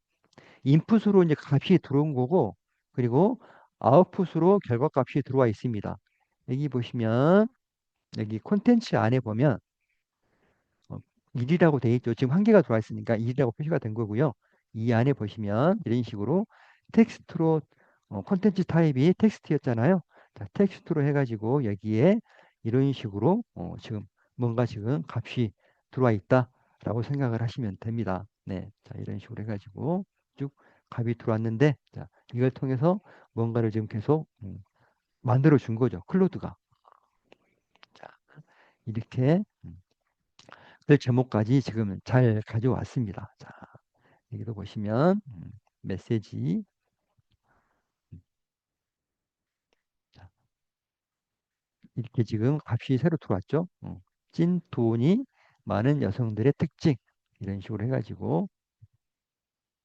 인풋으로 이제 값이 들어온 거고 그리고 아웃풋으로 결과값이 들어와 있습니다. 여기 보시면 여기 콘텐츠 안에 보면 어, 1이라고 돼 있죠. 지금 한 개가 들어와 있으니까 1이라고 표시가 된 거고요. 이 안에 보시면 이런 식으로 텍스트로 콘텐츠 타입이 텍스트였잖아요. 자, 텍스트로 해가지고 여기에 이런 식으로 지금 뭔가 지금 값이 들어와 있다라고 생각을 하시면 됩니다. 네, 자 이런 식으로 해가지고 쭉 값이 들어왔는데 자 이걸 통해서 뭔가를 지금 계속 만들어 준 거죠. 클로드가. 자 이렇게 그 제목까지 지금 잘 가져왔습니다. 자, 여기도 보시면 메시지 자, 이렇게 지금 값이 새로 들어왔죠. 찐 돈이 많은 여성들의 특징 이런 식으로 해가지고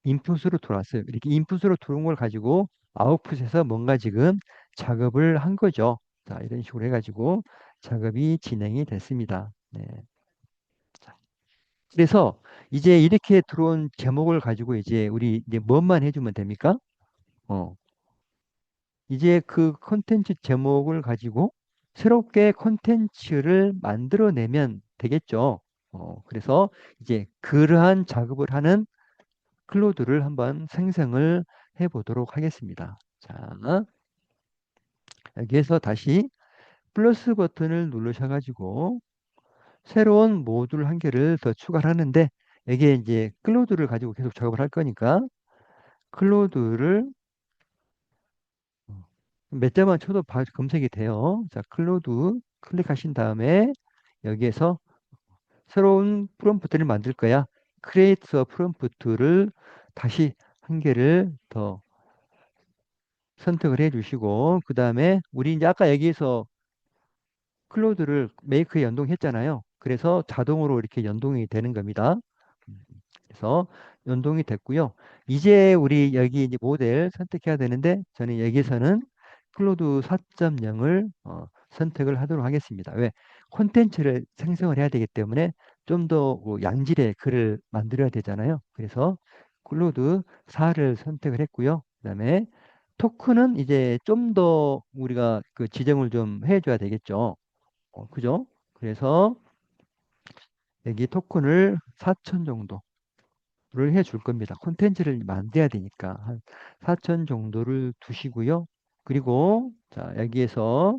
인풋으로 들어왔어요. 이렇게 인풋으로 들어온 걸 가지고 아웃풋에서 뭔가 지금 작업을 한 거죠. 자, 이런 식으로 해가지고 작업이 진행이 됐습니다. 네. 자, 그래서 이제 이렇게 들어온 제목을 가지고 이제 우리 이제 뭐만 해주면 됩니까? 어, 이제 그 콘텐츠 제목을 가지고 새롭게 콘텐츠를 만들어내면 되겠죠. 그래서 이제 그러한 작업을 하는 클로드를 한번 생성을 해 보도록 하겠습니다. 자, 여기에서 다시 플러스 버튼을 누르셔가지고 새로운 모듈 한 개를 더 추가를 하는데 이게 이제 클로드를 가지고 계속 작업을 할 거니까 클로드를 몇 자만 쳐도 검색이 돼요. 자, 클로드 클릭하신 다음에 여기에서 새로운 프롬프트를 만들 거야. create a prompt를 다시 한 개를 더 선택을 해 주시고 그 다음에 우리 이제 아까 여기에서 클로드를 메이크에 연동했잖아요. 그래서 자동으로 이렇게 연동이 되는 겁니다. 그래서 연동이 됐고요. 이제 우리 여기 이제 모델 선택해야 되는데 저는 여기서는 클로드 4.0을 선택을 하도록 하겠습니다. 왜? 콘텐츠를 생성을 해야 되기 때문에 좀 더 양질의 글을 만들어야 되잖아요. 그래서 클로드 4를 선택을 했고요. 그다음에 토큰은 이제 좀 더 우리가 그 지정을 좀 해줘야 되겠죠. 그죠? 그래서 여기 토큰을 4천 정도를 해줄 겁니다. 콘텐츠를 만들어야 되니까 한 4천 정도를 두시고요. 그리고 자 여기에서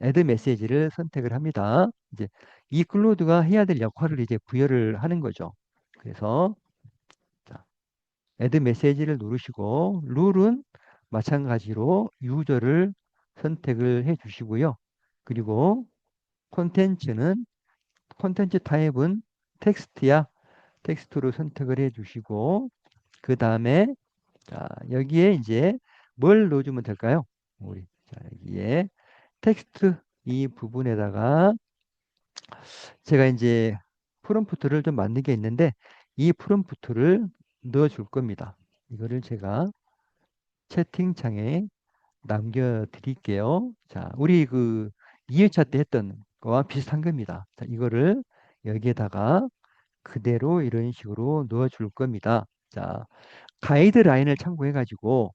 애드 메시지를 선택을 합니다. 이제 이 클로드가 해야 될 역할을 이제 부여를 하는 거죠. 그래서 자, 애드 메시지를 누르시고 룰은 마찬가지로 유저를 선택을 해 주시고요. 그리고 콘텐츠는 콘텐츠 타입은 텍스트야. 텍스트로 선택을 해 주시고 그 다음에 자, 여기에 이제 뭘 넣어주면 될까요? 우리 자, 여기에 텍스트 이 부분에다가 제가 이제 프롬프트를 좀 만든 게 있는데 이 프롬프트를 넣어 줄 겁니다. 이거를 제가 채팅창에 남겨 드릴게요. 자, 우리 그 2회차 때 했던 거와 비슷한 겁니다. 자, 이거를 여기에다가 그대로 이런 식으로 넣어 줄 겁니다. 자, 가이드라인을 참고해 가지고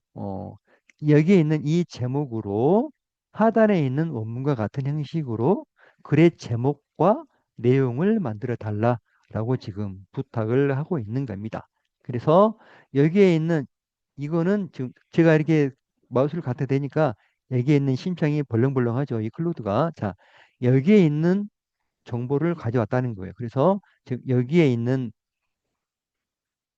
여기에 있는 이 제목으로 하단에 있는 원문과 같은 형식으로 글의 제목과 내용을 만들어 달라라고 지금 부탁을 하고 있는 겁니다. 그래서 여기에 있는 이거는 지금 제가 이렇게 마우스를 갖다 대니까 여기에 있는 심장이 벌렁벌렁하죠. 이 클로드가. 자, 여기에 있는 정보를 가져왔다는 거예요. 그래서 지금 여기에 있는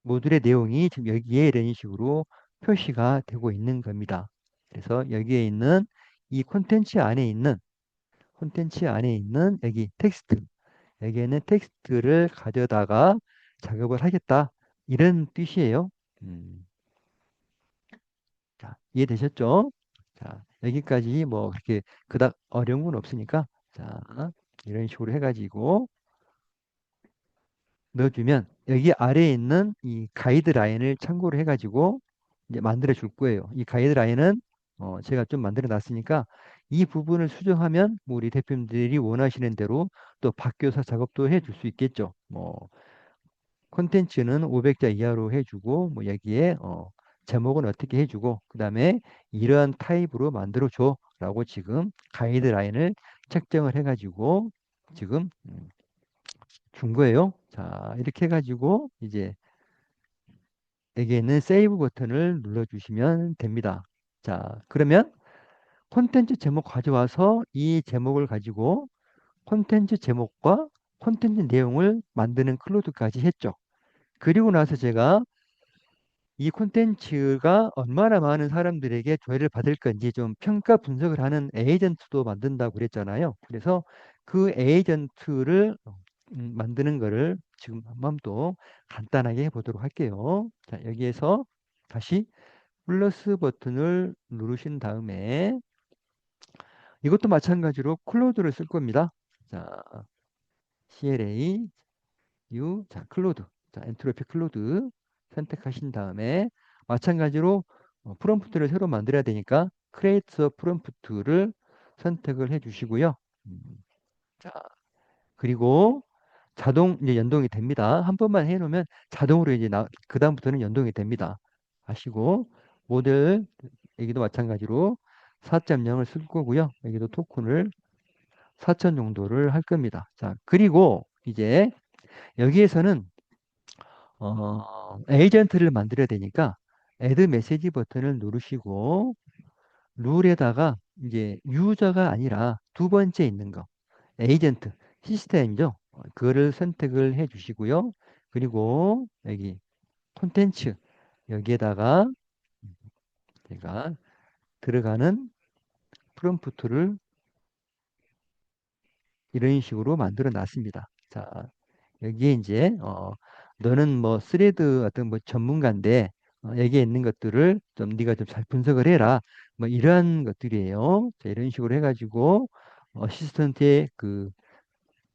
모듈의 내용이 지금 여기에 이런 식으로 표시가 되고 있는 겁니다. 그래서 여기에 있는 이 콘텐츠 안에 있는 여기 텍스트 여기에는 텍스트를 가져다가 작업을 하겠다 이런 뜻이에요. 음, 자, 이해되셨죠? 자, 여기까지 뭐 그렇게 그닥 어려운 건 없으니까 자, 이런 식으로 해가지고 넣어주면 여기 아래에 있는 이 가이드라인을 참고로 해가지고 이제 만들어 줄 거예요. 이 가이드라인은 제가 좀 만들어 놨으니까 이 부분을 수정하면 뭐 우리 대표님들이 원하시는 대로 또 바뀌어서 작업도 해줄 수 있겠죠. 뭐 콘텐츠는 500자 이하로 해주고 뭐 여기에 제목은 어떻게 해주고 그 다음에 이러한 타입으로 만들어 줘라고 지금 가이드라인을 책정을 해가지고 지금 준 거예요. 자, 이렇게 해가지고 이제 여기에는 세이브 버튼을 눌러주시면 됩니다. 자, 그러면 콘텐츠 제목 가져와서 이 제목을 가지고 콘텐츠 제목과 콘텐츠 내용을 만드는 클로드까지 했죠. 그리고 나서 제가 이 콘텐츠가 얼마나 많은 사람들에게 조회를 받을 건지 좀 평가 분석을 하는 에이전트도 만든다고 그랬잖아요. 그래서 그 에이전트를 만드는 거를 지금 한번 또 간단하게 해보도록 할게요. 자, 여기에서 다시 플러스 버튼을 누르신 다음에 이것도 마찬가지로 클로드를 쓸 겁니다. 자, CLA, U, 자, 클로드. 자, 엔트로피 클로드. 선택하신 다음에 마찬가지로 프롬프트를 새로 만들어야 되니까 create 프롬프트를 선택을 해 주시고요. 음, 자, 그리고 자동 이제 연동이 됩니다. 한 번만 해 놓으면 자동으로 이제 그다음부터는 연동이 됩니다. 하시고 모델 여기도 마찬가지로 4.0을 쓸 거고요. 여기도 토큰을 4천 정도를 할 겁니다. 자, 그리고 이제 여기에서는 에이전트를 만들어야 되니까 애드 메시지 버튼을 누르시고 룰에다가 이제 유저가 아니라 두 번째 있는 거 에이전트 시스템이죠. 그거를 선택을 해 주시고요. 그리고 여기 콘텐츠 여기에다가 제가 들어가는 프롬프트를 이런 식으로 만들어 놨습니다. 자, 여기에 이제 너는 뭐 스레드 어떤 뭐 전문가인데 여기에 있는 것들을 좀 네가 좀 잘 분석을 해라. 뭐 이런 것들이에요. 자, 이런 식으로 해가지고 어시스턴트의 그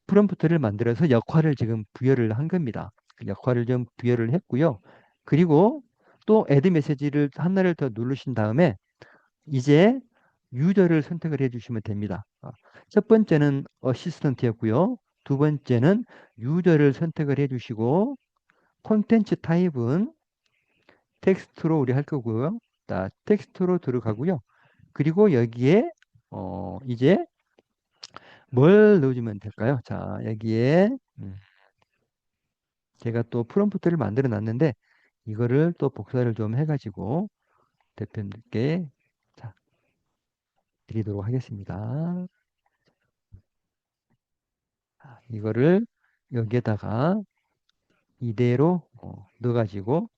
프롬프트를 만들어서 역할을 지금 부여를 한 겁니다. 그 역할을 좀 부여를 했고요. 그리고 또 애드 메시지를 하나를 더 누르신 다음에 이제 유저를 선택을 해주시면 됩니다. 첫 번째는 어시스턴트였고요. 두 번째는 유저를 선택을 해주시고 콘텐츠 타입은 텍스트로 우리 할 거고요. 자, 텍스트로 들어가고요. 그리고 여기에 이제 뭘 넣어주면 될까요? 자, 여기에 제가 또 프롬프트를 만들어 놨는데 이거를 또 복사를 좀 해가지고 대표님께 자, 드리도록 하겠습니다. 이거를 여기에다가 이대로 넣어가지고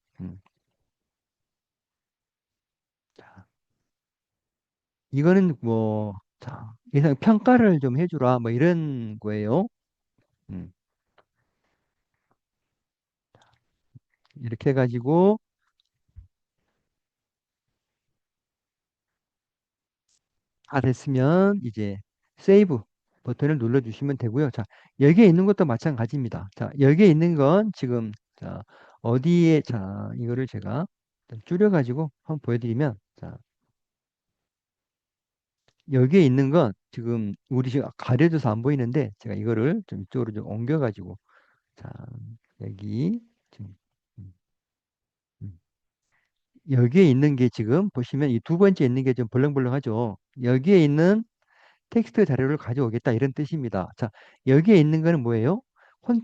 자, 이거는 뭐 자, 예상 평가를 좀 해주라 뭐 이런 거예요. 음, 이렇게 해가지고 다 됐으면 이제 세이브 버튼을 눌러주시면 되고요. 자, 여기에 있는 것도 마찬가지입니다. 자, 여기에 있는 건 지금 자, 어디에 자, 이거를 제가 좀 줄여가지고 한번 보여드리면 자, 여기에 있는 건 지금 우리 지금 가려져서 안 보이는데 제가 이거를 좀 이쪽으로 좀 옮겨가지고 자, 여기 지금 음, 음. 여기에 있는 게 지금 보시면 이 두 번째 있는 게 좀 벌렁벌렁하죠. 여기에 있는 텍스트 자료를 가져오겠다 이런 뜻입니다. 자, 여기에 있는 거는 뭐예요? 콘,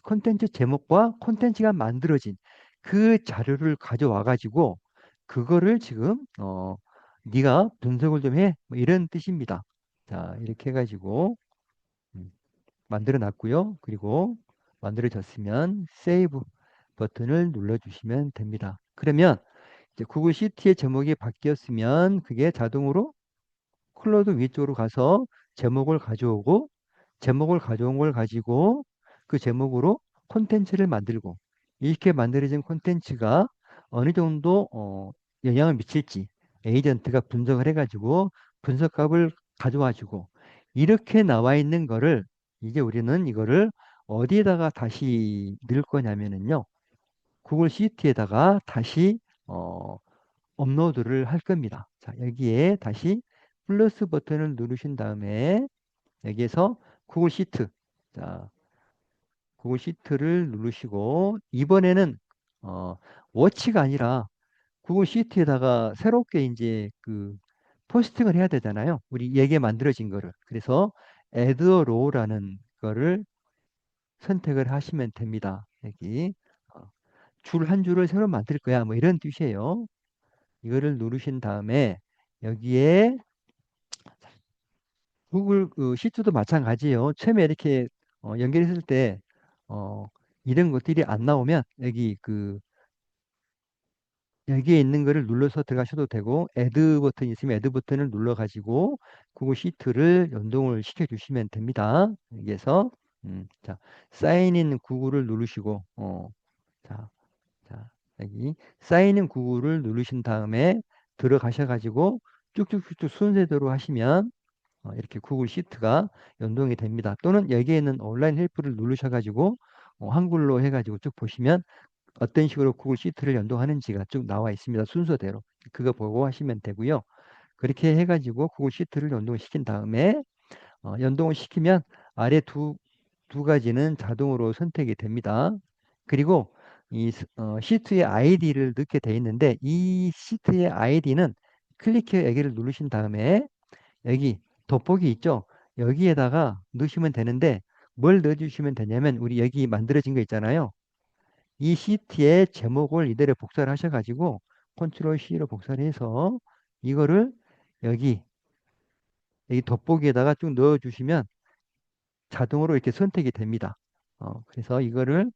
콘텐츠 제목과 콘텐츠가 만들어진 그 자료를 가져와 가지고 그거를 지금 네가 분석을 좀 해. 뭐 이런 뜻입니다. 자, 이렇게 해 가지고 음, 만들어 놨고요. 그리고 만들어졌으면 세이브 버튼을 눌러 주시면 됩니다. 그러면 이제 구글 시티의 제목이 바뀌었으면 그게 자동으로 클로드 위쪽으로 가서 제목을 가져오고 제목을 가져온 걸 가지고 그 제목으로 콘텐츠를 만들고 이렇게 만들어진 콘텐츠가 어느 정도 영향을 미칠지 에이전트가 분석을 해가지고 분석값을 가져와 주고 이렇게 나와 있는 거를 이제 우리는 이거를 어디에다가 다시 넣을 거냐면은요 구글 시트에다가 다시 어, 업로드를 할 겁니다. 자, 여기에 다시 플러스 버튼을 누르신 다음에 여기에서 구글 시트, 자, 구글 시트를 누르시고 이번에는 어, 워치가 아니라 구글 시트에다가 새롭게 이제 그 포스팅을 해야 되잖아요. 우리 얘기 만들어진 거를. 그래서 add a row라는 거를 선택을 하시면 됩니다. 여기 줄 한 줄을 새로 만들 거야. 뭐 이런 뜻이에요. 이거를 누르신 다음에 여기에 구글 그 시트도 마찬가지예요. 처음에 이렇게 연결했을 때 어, 이런 것들이 안 나오면 여기 그 여기에 있는 거를 눌러서 들어가셔도 되고 애드 버튼이 있으면 애드 버튼을 눌러 가지고 구글 시트를 연동을 시켜 주시면 됩니다. 여기에서 자 사인인 구글을 누르시고 자, 자 여기 사인인 구글을 누르신 다음에 들어가셔 가지고 쭉쭉쭉쭉 순서대로 하시면 이렇게 구글 시트가 연동이 됩니다. 또는 여기에 있는 온라인 헬프를 누르셔가지고 한글로 해가지고 쭉 보시면 어떤 식으로 구글 시트를 연동하는지가 쭉 나와 있습니다. 순서대로. 그거 보고 하시면 되고요. 그렇게 해가지고 구글 시트를 연동을 시킨 다음에 연동을 시키면 아래 두 가지는 자동으로 선택이 됩니다. 그리고 이 시트의 아이디를 넣게 돼 있는데 이 시트의 아이디는 클릭해 여기를 누르신 다음에 여기 돋보기 있죠? 여기에다가 넣으시면 되는데 뭘 넣어주시면 되냐면 우리 여기 만들어진 거 있잖아요. 이 시트의 제목을 이대로 복사를 하셔가지고 컨트롤 C로 복사를 해서 이거를 여기 돋보기에다가 쭉 넣어주시면 자동으로 이렇게 선택이 됩니다. 그래서 이거를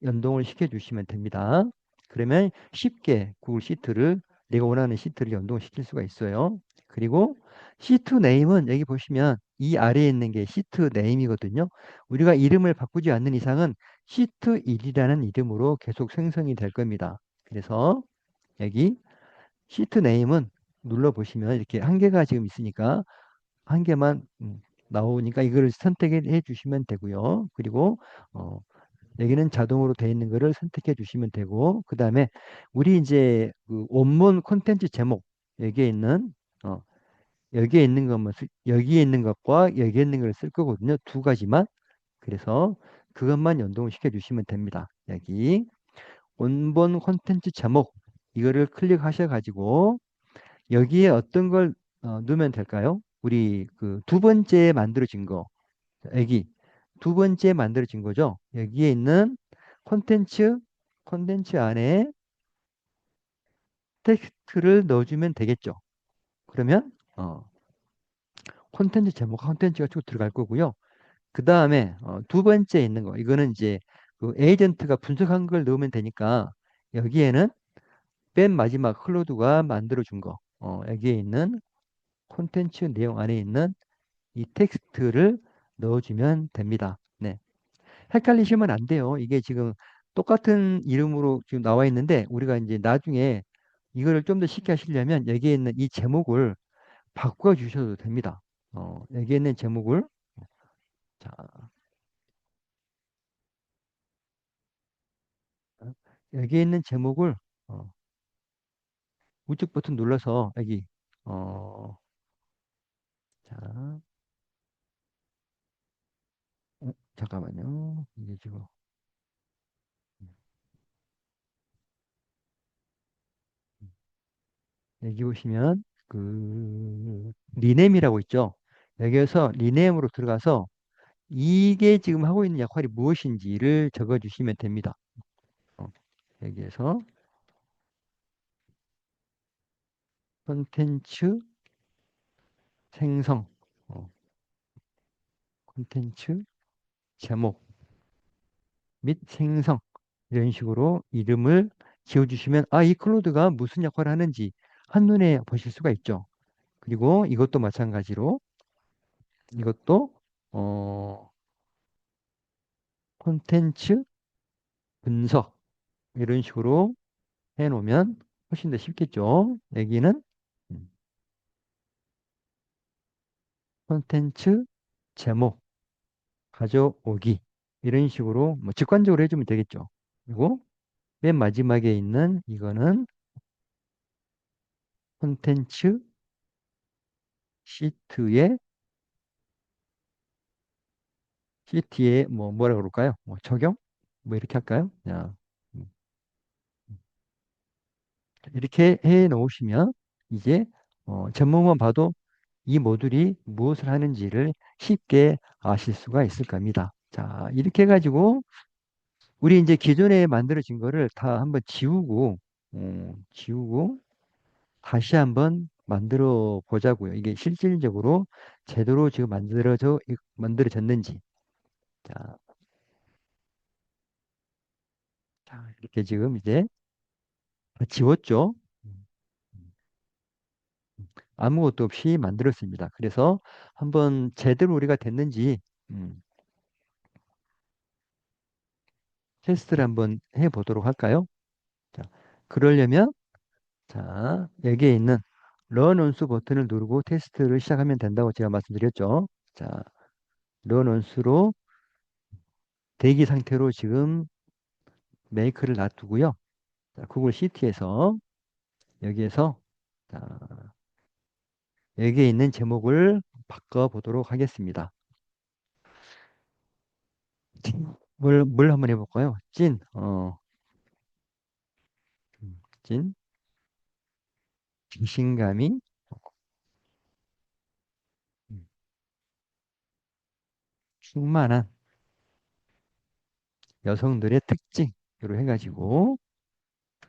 연동을 시켜주시면 됩니다. 그러면 쉽게 구글 시트를 내가 원하는 시트를 연동시킬 수가 있어요. 그리고 시트 네임은 여기 보시면 이 아래에 있는 게 시트 네임이거든요. 우리가 이름을 바꾸지 않는 이상은 시트 1이라는 이름으로 계속 생성이 될 겁니다. 그래서 여기 시트 네임은 눌러보시면 이렇게 한 개가 지금 있으니까 한 개만 나오니까 이거를 선택해 주시면 되고요. 그리고 어, 여기는 자동으로 되어 있는 거를 선택해 주시면 되고 그 다음에 우리 이제 그 원문 콘텐츠 제목 여기에 있는 어, 여기에 있는 것만 여기에 있는 것과 여기에 있는 걸 쓸 거거든요. 두 가지만. 그래서 그것만 연동을 시켜 주시면 됩니다. 여기 원본 콘텐츠 제목 이거를 클릭하셔 가지고 여기에 어떤 걸 넣으면 될까요? 우리 그 두 번째 만들어진 거 여기 두 번째 만들어진 거죠. 여기에 있는 콘텐츠 콘텐츠 안에 텍스트를 넣어주면 되겠죠. 그러면 콘텐츠 제목 콘텐츠가 쭉 들어갈 거고요. 그 다음에 두 번째 있는 거 이거는 이제 그 에이전트가 분석한 걸 넣으면 되니까 여기에는 맨 마지막 클로드가 만들어준 거 여기에 있는 콘텐츠 내용 안에 있는 이 텍스트를 넣어주면 됩니다. 네. 헷갈리시면 안 돼요. 이게 지금 똑같은 이름으로 지금 나와 있는데 우리가 이제 나중에 이거를 좀 더 쉽게 하시려면 여기에 있는 이 제목을 바꿔 주셔도 됩니다. 여기에 있는 제목을 자, 여기에 있는 제목을 어, 우측 버튼 눌러서 여기 어, 자, 잠깐만요. 이게 지금 여기 보시면 그 리네임이라고 있죠. 여기에서 리네임으로 들어가서 이게 지금 하고 있는 역할이 무엇인지를 적어 주시면 됩니다. 어, 여기에서 콘텐츠 생성, 어, 콘텐츠 제목 및 생성 이런 식으로 이름을 지어주시면 이 클로드가 무슨 역할을 하는지 한눈에 보실 수가 있죠. 그리고 이것도 마찬가지로 이것도 어, 콘텐츠 분석 이런 식으로 해놓으면 훨씬 더 쉽겠죠. 여기는 음, 콘텐츠 제목 가져오기 이런 식으로 뭐 직관적으로 해주면 되겠죠. 그리고 맨 마지막에 있는 이거는 콘텐츠 시트에 시트에 뭐라 그럴까요? 뭐 적용? 뭐 이렇게 할까요? 자, 음, 이렇게 해 놓으시면 이제 전문만 봐도 이 모듈이 무엇을 하는지를 쉽게 아실 수가 있을 겁니다. 자, 이렇게 해가지고 우리 이제 기존에 만들어진 거를 다 한번 지우고 다시 한번 만들어 보자고요. 이게 실질적으로 제대로 지금 만들어졌는지. 자, 이렇게 지금 이제 다 지웠죠. 음, 아무것도 없이 만들었습니다. 그래서 한번 제대로 우리가 됐는지 테스트를 한번 해보도록 할까요? 자, 그러려면 여기에 있는 런 온수 버튼을 누르고 테스트를 시작하면 된다고 제가 말씀드렸죠. 자, 런 온수로 대기 상태로 지금 메이크를 놔두고요. 자, 구글 시트에서 여기에서 자, 여기에 있는 제목을 바꿔보도록 하겠습니다. 뭘 한번 해볼까요? 찐, 자신감이 음, 충만한 여성들의 특징으로 해가지고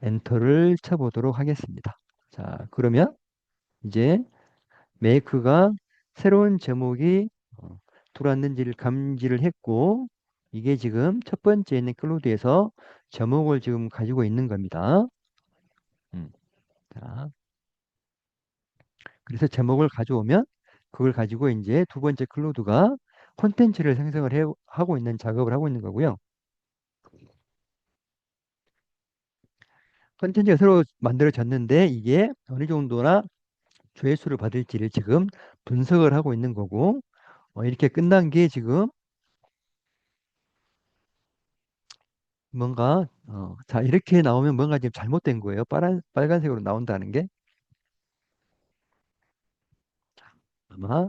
엔터를 쳐보도록 하겠습니다. 자, 그러면 이제 메이크가 새로운 제목이 들어왔는지를 감지를 했고, 이게 지금 첫 번째 있는 클로드에서 제목을 지금 가지고 있는 겁니다. 음, 자, 그래서 제목을 가져오면 그걸 가지고 이제 두 번째 클로드가 콘텐츠를 생성을 하고 있는 작업을 하고 있는 거고요. 콘텐츠가 새로 만들어졌는데 이게 어느 정도나 조회수를 받을지를 지금 분석을 하고 있는 거고, 이렇게 끝난 게 지금 뭔가 자 이렇게 나오면 뭔가 지금 잘못된 거예요. 빨간색으로 나온다는 게 아마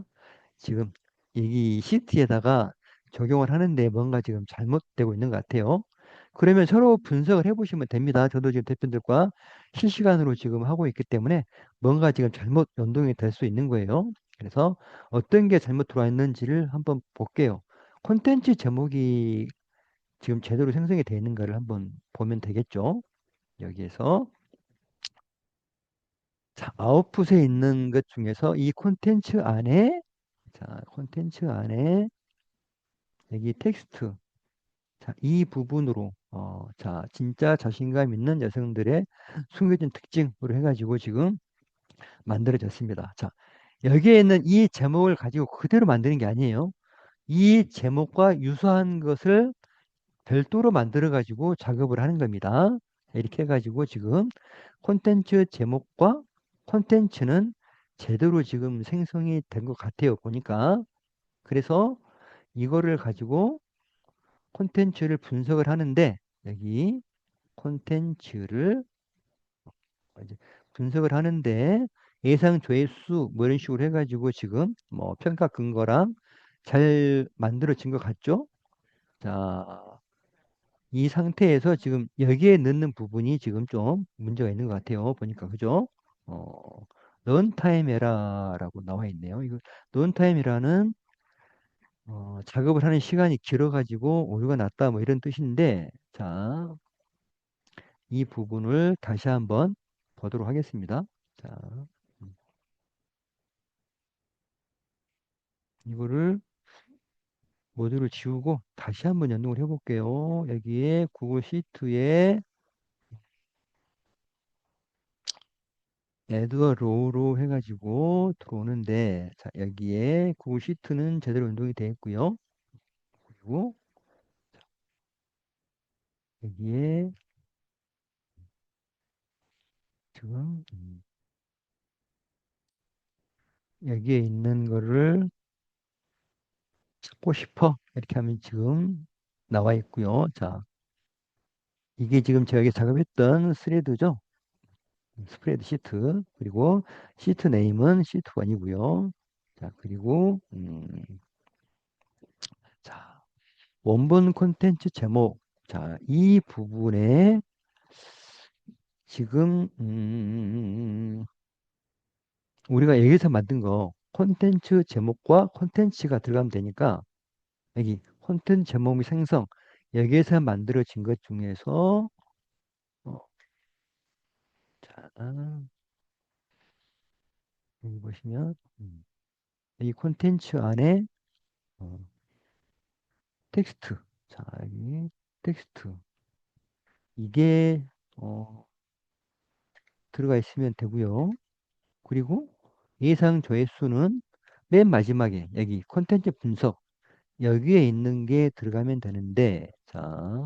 지금 이 시트에다가 적용을 하는데 뭔가 지금 잘못되고 있는 것 같아요. 그러면 서로 분석을 해보시면 됩니다. 저도 지금 대표들과 실시간으로 지금 하고 있기 때문에 뭔가 지금 잘못 연동이 될 수 있는 거예요. 그래서 어떤 게 잘못 들어와 있는지를 한번 볼게요. 콘텐츠 제목이 지금 제대로 생성이 되어 있는가를 한번 보면 되겠죠. 여기에서 자, 아웃풋에 있는 것 중에서 이 콘텐츠 안에 자, 콘텐츠 안에 여기 텍스트 자, 이 부분으로 자, 진짜 자신감 있는 여성들의 숨겨진 특징으로 해가지고 지금 만들어졌습니다. 자, 여기에 있는 이 제목을 가지고 그대로 만드는 게 아니에요. 이 제목과 유사한 것을 별도로 만들어 가지고 작업을 하는 겁니다. 이렇게 해가지고 지금 콘텐츠 제목과 콘텐츠는 제대로 지금 생성이 된 것 같아요. 보니까. 그래서 이거를 가지고 콘텐츠를 분석을 하는데 여기 콘텐츠를 이제 분석을 하는데 예상 조회수 뭐 이런 식으로 해가지고 지금 뭐 평가 근거랑 잘 만들어진 것 같죠? 자, 이 상태에서 지금 여기에 넣는 부분이 지금 좀 문제가 있는 것 같아요. 보니까 그죠? 어, 런타임 에러라고 나와 있네요. 이거 런타임 에러는 작업을 하는 시간이 길어가지고 오류가 났다 뭐 이런 뜻인데 자, 이 부분을 다시 한번 보도록 하겠습니다. 자, 음, 이거를 모듈을 지우고 다시 한번 연동을 해볼게요. 여기에 구글 시트에 애드 로우로 해가지고 들어오는데 자 여기에 구글 시트는 제대로 연동이 되어 있고요. 그리고 여기에 지금 여기에 있는 거를 찾고 싶어 이렇게 하면 지금 나와 있고요. 자 이게 지금 저희가 작업했던 스레드죠. 스프레드 시트 그리고 시트 네임은 시트 1이고요. 자 그리고 자 원본 콘텐츠 제목 자 이 부분에 지금 우리가 여기서 만든 거 콘텐츠 제목과 콘텐츠가 들어가면 되니까 여기 콘텐츠 제목이 생성 여기에서 만들어진 것 중에서 어, 자 여기 보시면 이 콘텐츠 안에 어, 텍스트 자 여기 텍스트 이게 어, 들어가 있으면 되고요. 그리고 예상 조회수는 맨 마지막에 여기 콘텐츠 분석 여기에 있는 게 들어가면 되는데 자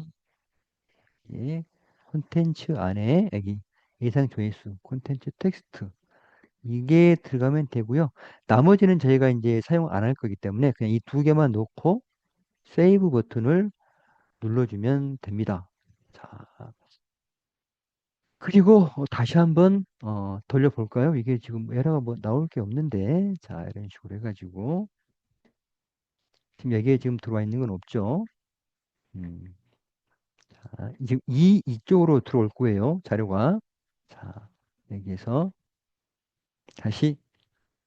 예, 콘텐츠 안에 여기 예상 조회수 콘텐츠 텍스트 이게 들어가면 되고요. 나머지는 저희가 이제 사용 안 할 거기 때문에 그냥 이 두 개만 놓고 세이브 버튼을 눌러주면 됩니다. 자, 그리고 다시 한번 돌려볼까요? 이게 지금 에러가 뭐 나올 게 없는데. 자, 이런 식으로 해가지고 지금 여기에 지금 들어와 있는 건 없죠? 음, 자, 지금 이쪽으로 들어올 거예요. 자료가. 자, 여기에서 다시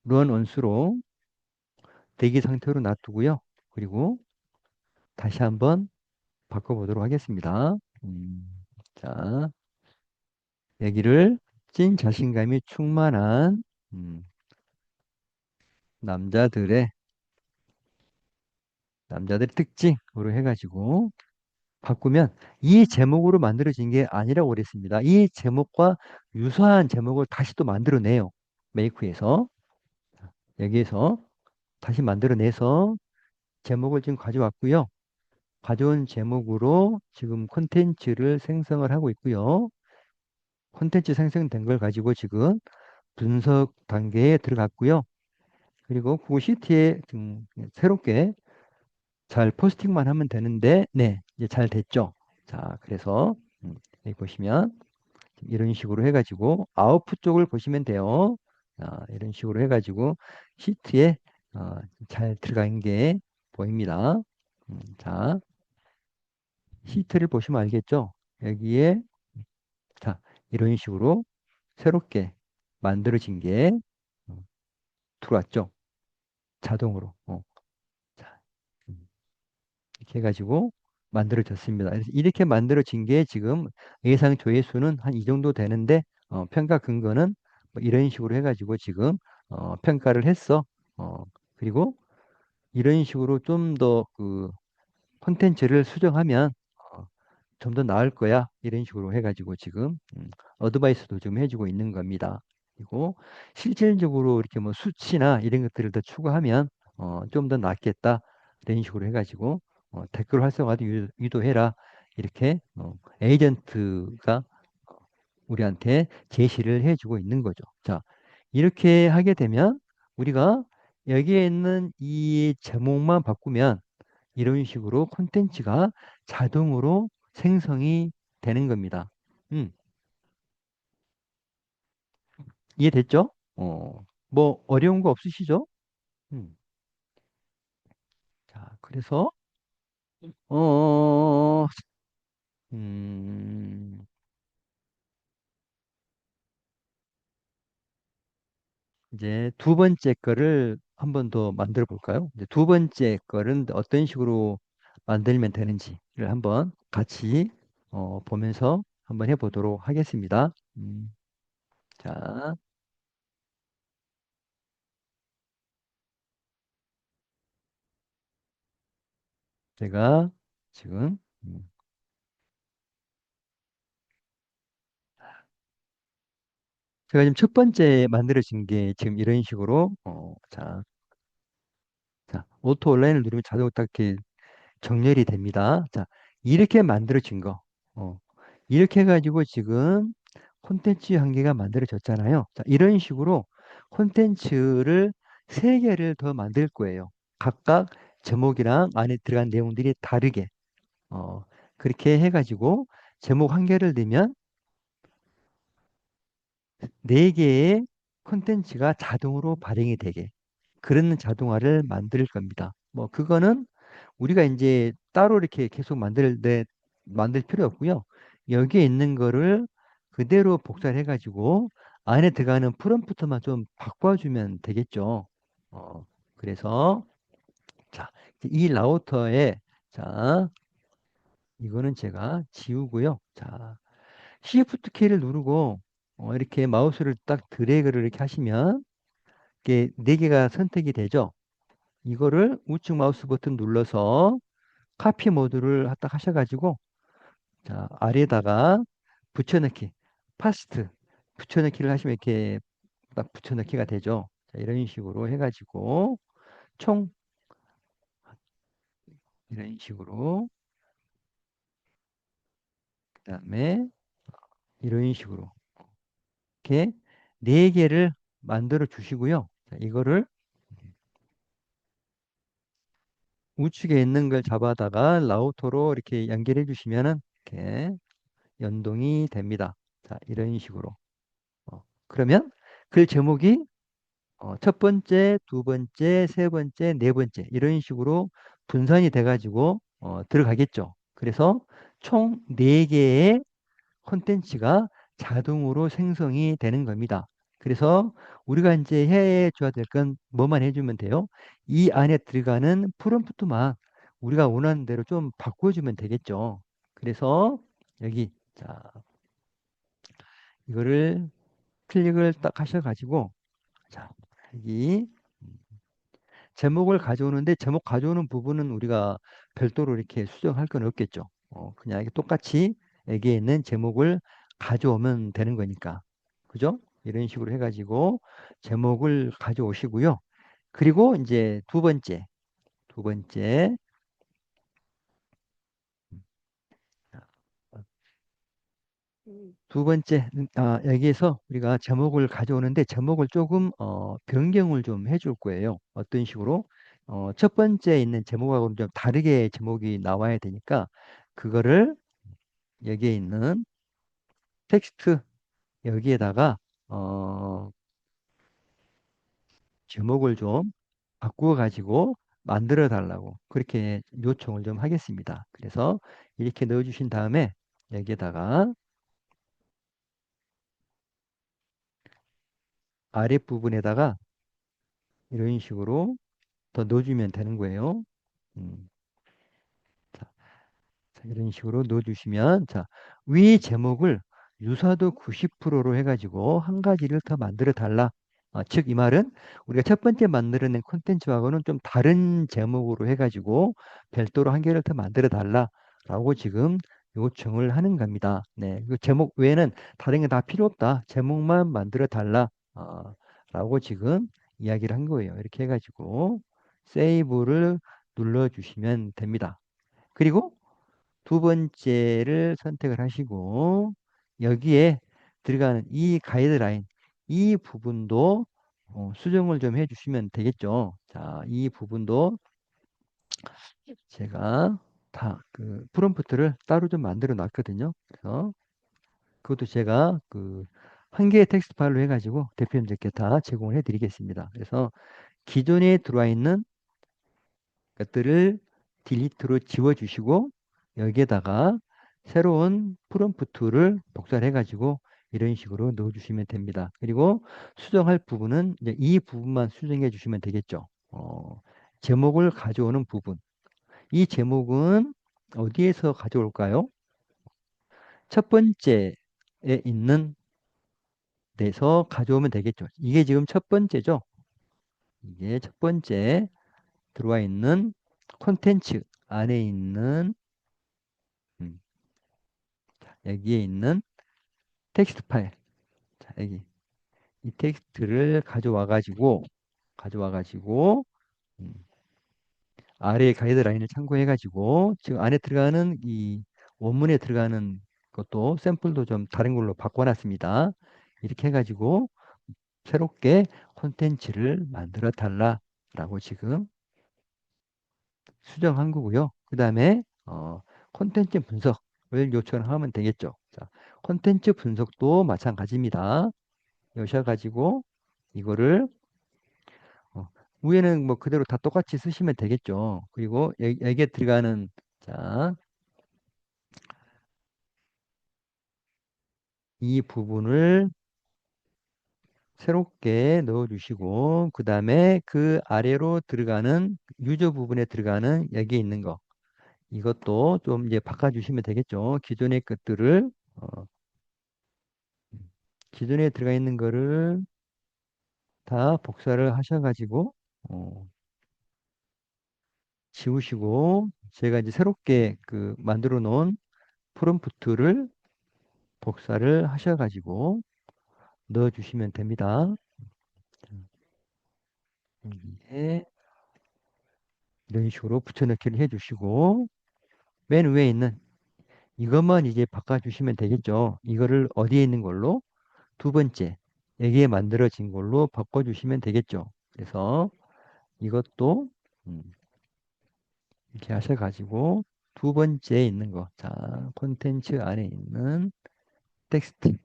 run on수로 대기 상태로 놔두고요. 그리고 다시 한번 바꿔보도록 하겠습니다. 자, 여기를 찐 자신감이 충만한 음, 남자들의 남자들의 특징으로 해가지고 바꾸면 이 제목으로 만들어진 게 아니라고 그랬습니다. 이 제목과 유사한 제목을 다시 또 만들어내요. 메이크에서 여기에서 다시 만들어내서 제목을 지금 가져왔고요. 가져온 제목으로 지금 콘텐츠를 생성을 하고 있고요. 콘텐츠 생성된 걸 가지고 지금 분석 단계에 들어갔고요. 그리고 구글 시트에 지금 새롭게 잘 포스팅만 하면 되는데, 네, 이제 잘 됐죠. 자, 그래서 여기 보시면 이런 식으로 해가지고 아웃풋 쪽을 보시면 돼요. 이런 식으로 해가지고 시트에 잘 들어간 게 보입니다. 자, 시트를 보시면 알겠죠? 여기에 자, 이런 식으로 새롭게 만들어진 게 어, 들어왔죠. 자동으로. 자, 음, 이렇게 해가지고 만들어졌습니다. 그래서 이렇게 만들어진 게 지금 예상 조회수는 한 이 정도 되는데 평가 근거는 뭐 이런 식으로 해가지고 지금 평가를 했어. 그리고 이런 식으로 좀 더 그 콘텐츠를 수정하면 어, 좀 더 나을 거야. 이런 식으로 해가지고 지금 어드바이스도 좀 해주고 있는 겁니다. 그리고 실질적으로 이렇게 뭐 수치나 이런 것들을 더 추가하면 좀 더 낫겠다. 이런 식으로 해가지고 댓글 활성화도 유도해라. 이렇게 에이전트가 우리한테 제시를 해주고 있는 거죠. 자, 이렇게 하게 되면 우리가 여기에 있는 이 제목만 바꾸면 이런 식으로 콘텐츠가 자동으로 생성이 되는 겁니다. 음, 이해됐죠? 뭐 어려운 거 없으시죠? 음, 자, 그래서 어, 음, 이제 두 번째 거를 한 번 더 만들어 볼까요? 이제 두 번째 거는 어떤 식으로 만들면 되는지를 한번 같이 보면서 한번 해보도록 하겠습니다. 자, 제가 지금 제가 지금 첫 번째 만들어진 게 지금 이런 식으로 자, 오토 온라인을 누르면 자동으로 딱 이렇게 정렬이 됩니다. 자, 이렇게 만들어진 거. 이렇게 해가지고 지금 콘텐츠 한 개가 만들어졌잖아요. 자, 이런 식으로 콘텐츠를 세 개를 더 만들 거예요. 각각 제목이랑 안에 들어간 내용들이 다르게. 그렇게 해가지고 제목 한 개를 넣으면 네 개의 콘텐츠가 자동으로 발행이 되게 그런 자동화를 만들 겁니다. 뭐 그거는 우리가 이제 따로 이렇게 계속 만들 필요 없고요. 여기에 있는 거를 그대로 복사를 해가지고 안에 들어가는 프롬프트만 좀 바꿔주면 되겠죠. 그래서 자, 이 라우터에 자, 이거는 제가 지우고요. 자, Shift 키를 누르고 이렇게 마우스를 딱 드래그를 이렇게 하시면 이게 네 개가 선택이 되죠. 이거를 우측 마우스 버튼 눌러서 카피 모드를 딱 하셔가지고 자 아래에다가 붙여넣기 파스트 붙여넣기를 하시면 이렇게 딱 붙여넣기가 되죠. 자, 이런 식으로 해가지고 총 이런 식으로 그다음에 이런 식으로 이렇게 네 개를 만들어 주시고요. 자, 이거를 우측에 있는 걸 잡아다가 라우터로 이렇게 연결해 주시면은 이렇게 연동이 됩니다. 자, 이런 식으로. 그러면 글 제목이 첫 번째, 두 번째, 세 번째, 네 번째 이런 식으로 분산이 돼가지고 들어가겠죠. 그래서 총 4개의 콘텐츠가 자동으로 생성이 되는 겁니다. 그래서 우리가 이제 해줘야 될 건 뭐만 해주면 돼요? 이 안에 들어가는 프롬프트만 우리가 원하는 대로 좀 바꿔주면 되겠죠. 그래서 여기 자 이거를 클릭을 딱 하셔가지고 자 여기 제목을 가져오는데 제목 가져오는 부분은 우리가 별도로 이렇게 수정할 건 없겠죠. 그냥 이게 똑같이 여기에 있는 제목을 가져오면 되는 거니까. 그죠? 이런 식으로 해가지고 제목을 가져오시고요. 그리고 이제 두 번째, 두 번째, 여기에서 우리가 제목을 가져오는데 제목을 조금 변경을 좀 해줄 거예요. 어떤 식으로? 첫 번째 있는 제목하고는 좀 다르게 제목이 나와야 되니까 그거를 여기에 있는 텍스트 여기에다가 어, 제목을 좀 바꾸어 가지고 만들어 달라고 그렇게 요청을 좀 하겠습니다. 그래서 이렇게 넣어 주신 다음에 여기에다가 아랫부분에다가 이런 식으로 더 넣어주면 되는 거예요. 음, 자, 이런 식으로 넣어주시면 자, 위 제목을 유사도 90%로 해가지고 한 가지를 더 만들어 달라. 즉, 이 말은 우리가 첫 번째 만들어낸 콘텐츠하고는 좀 다른 제목으로 해가지고 별도로 한 개를 더 만들어 달라라고 지금 요청을 하는 겁니다. 네, 그 제목 외에는 다른 게 다 필요 없다. 제목만 만들어 달라. 라고 지금 이야기를 한 거예요. 이렇게 해가지고 세이브를 눌러주시면 됩니다. 그리고 두 번째를 선택을 하시고 여기에 들어가는 이 가이드라인 이 부분도 수정을 좀 해주시면 되겠죠. 자, 이 부분도 제가 다 그 프롬프트를 따로 좀 만들어 놨거든요. 그래서 그것도 제가 그 한 개의 텍스트 파일로 해가지고 대표님들께 다 제공을 해드리겠습니다. 그래서 기존에 들어와 있는 것들을 딜리트로 지워주시고 여기에다가 새로운 프롬프트를 복사를 해가지고 이런 식으로 넣어주시면 됩니다. 그리고 수정할 부분은 이제 이 부분만 수정해 주시면 되겠죠. 제목을 가져오는 부분. 이 제목은 어디에서 가져올까요? 첫 번째에 있는 데서 가져오면 되겠죠. 이게 지금 첫 번째죠. 이게 첫 번째 들어와 있는 콘텐츠 안에 있는 음, 여기에 있는 텍스트 파일. 자, 여기 이 텍스트를 가져와 가지고 음, 아래 가이드라인을 참고해 가지고 지금 안에 들어가는 이 원문에 들어가는 것도 샘플도 좀 다른 걸로 바꿔놨습니다. 이렇게 해가지고 새롭게 콘텐츠를 만들어 달라라고 지금 수정한 거고요. 그 다음에 콘텐츠 분석을 요청하면 되겠죠. 자, 콘텐츠 분석도 마찬가지입니다. 여셔가지고 이거를 어, 위에는 뭐 그대로 다 똑같이 쓰시면 되겠죠. 그리고 여기에 들어가는 자, 이 부분을 새롭게 넣어주시고 그 다음에 그 아래로 들어가는 유저 부분에 들어가는 여기에 있는 거 이것도 좀 이제 바꿔주시면 되겠죠. 기존의 것들을 기존에 들어가 있는 거를 다 복사를 하셔가지고 지우시고 제가 이제 새롭게 그 만들어 놓은 프롬프트를 복사를 하셔가지고 넣어주시면 됩니다. 여기에 이런 식으로 붙여넣기를 해주시고 맨 위에 있는 이것만 이제 바꿔주시면 되겠죠. 이거를 어디에 있는 걸로 두 번째 여기에 만들어진 걸로 바꿔주시면 되겠죠. 그래서 이것도 음, 이렇게 하셔가지고 두 번째에 있는 거. 자, 콘텐츠 안에 있는 텍스트.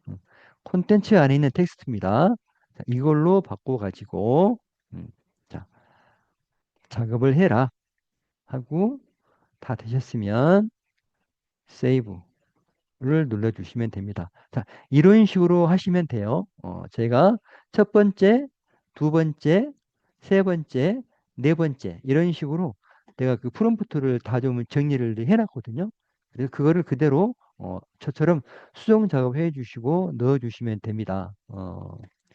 콘텐츠 안에 있는 텍스트입니다. 자, 이걸로 바꿔가지고, 음, 자, 작업을 해라 하고 다 되셨으면 세이브. 를 눌러주시면 됩니다. 자, 이런 식으로 하시면 돼요. 제가 첫 번째, 두 번째, 세 번째, 네 번째 이런 식으로 내가 그 프롬프트를 다 좀 정리를 해놨거든요. 그래서 그거를 그대로 저처럼 수정 작업해 주시고 넣어 주시면 됩니다.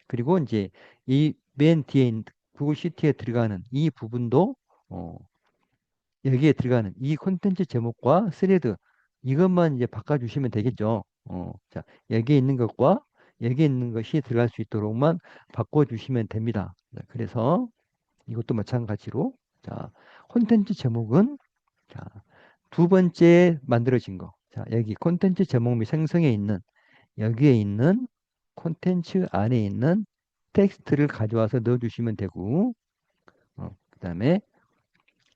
그리고 이제 이 맨 뒤에 있는 구글 시티에 들어가는 이 부분도 어, 여기에 들어가는 이 콘텐츠 제목과 스레드 이것만 이제 바꿔주시면 되겠죠. 자, 여기에 있는 것과 여기에 있는 것이 들어갈 수 있도록만 바꿔주시면 됩니다. 자, 그래서 이것도 마찬가지로 자, 콘텐츠 제목은 자, 두 번째 만들어진 거. 자, 여기 콘텐츠 제목 및 생성에 있는 여기에 있는 콘텐츠 안에 있는 텍스트를 가져와서 넣어주시면 되고, 그다음에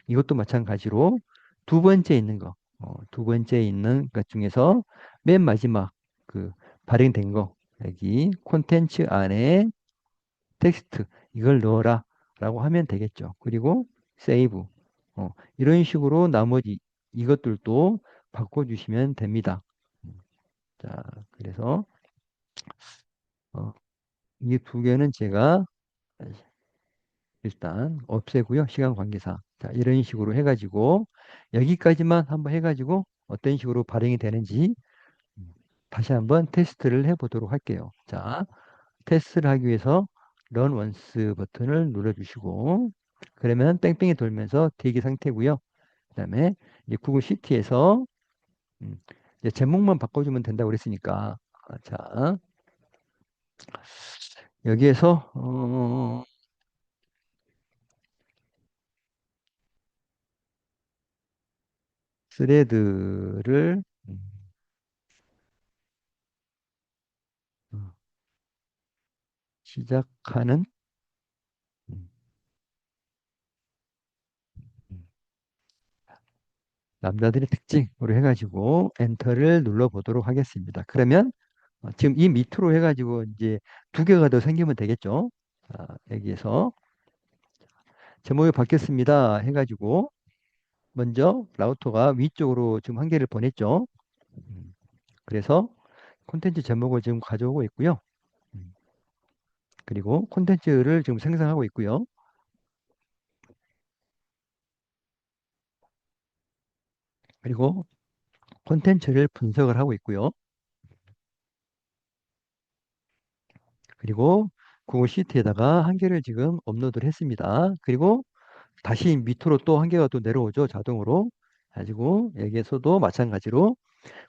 이것도 마찬가지로 두 번째 있는 거, 두 번째 있는 것 중에서 맨 마지막 그 발행된 거, 여기 콘텐츠 안에 텍스트 이걸 넣어라 라고 하면 되겠죠. 그리고 세이브. 이런 식으로 나머지 이것들도 바꿔주시면 됩니다. 자, 그래서 어, 이 두 개는 제가 일단 없애고요. 시간 관계상. 자, 이런 식으로 해가지고 여기까지만 한번 해가지고 어떤 식으로 발행이 되는지 다시 한번 테스트를 해보도록 할게요. 자, 테스트를 하기 위해서 Run Once 버튼을 눌러주시고 그러면 뺑뺑이 돌면서 대기 상태고요. 그다음에 이제 구글 시티에서 이제 제목만 바꿔주면 된다고 그랬으니까 자 여기에서 스레드를 어, 시작하는 음, 음, 남자들의 특징으로 해가지고 엔터를 눌러보도록 하겠습니다. 그러면 지금 이 밑으로 해가지고 이제 두 개가 더 생기면 되겠죠. 자, 여기에서 제목이 바뀌었습니다. 해가지고 먼저 라우터가 위쪽으로 지금 한 개를 보냈죠. 음, 그래서 콘텐츠 제목을 지금 가져오고 있고요. 음, 그리고 콘텐츠를 지금 생성하고 있고요. 그리고 콘텐츠를 분석을 하고 있고요. 그리고 구글 시트에다가 한 개를 지금 업로드를 했습니다. 그리고 다시 밑으로 또 한 개가 또 내려오죠. 자동으로. 가지고 여기에서도 마찬가지로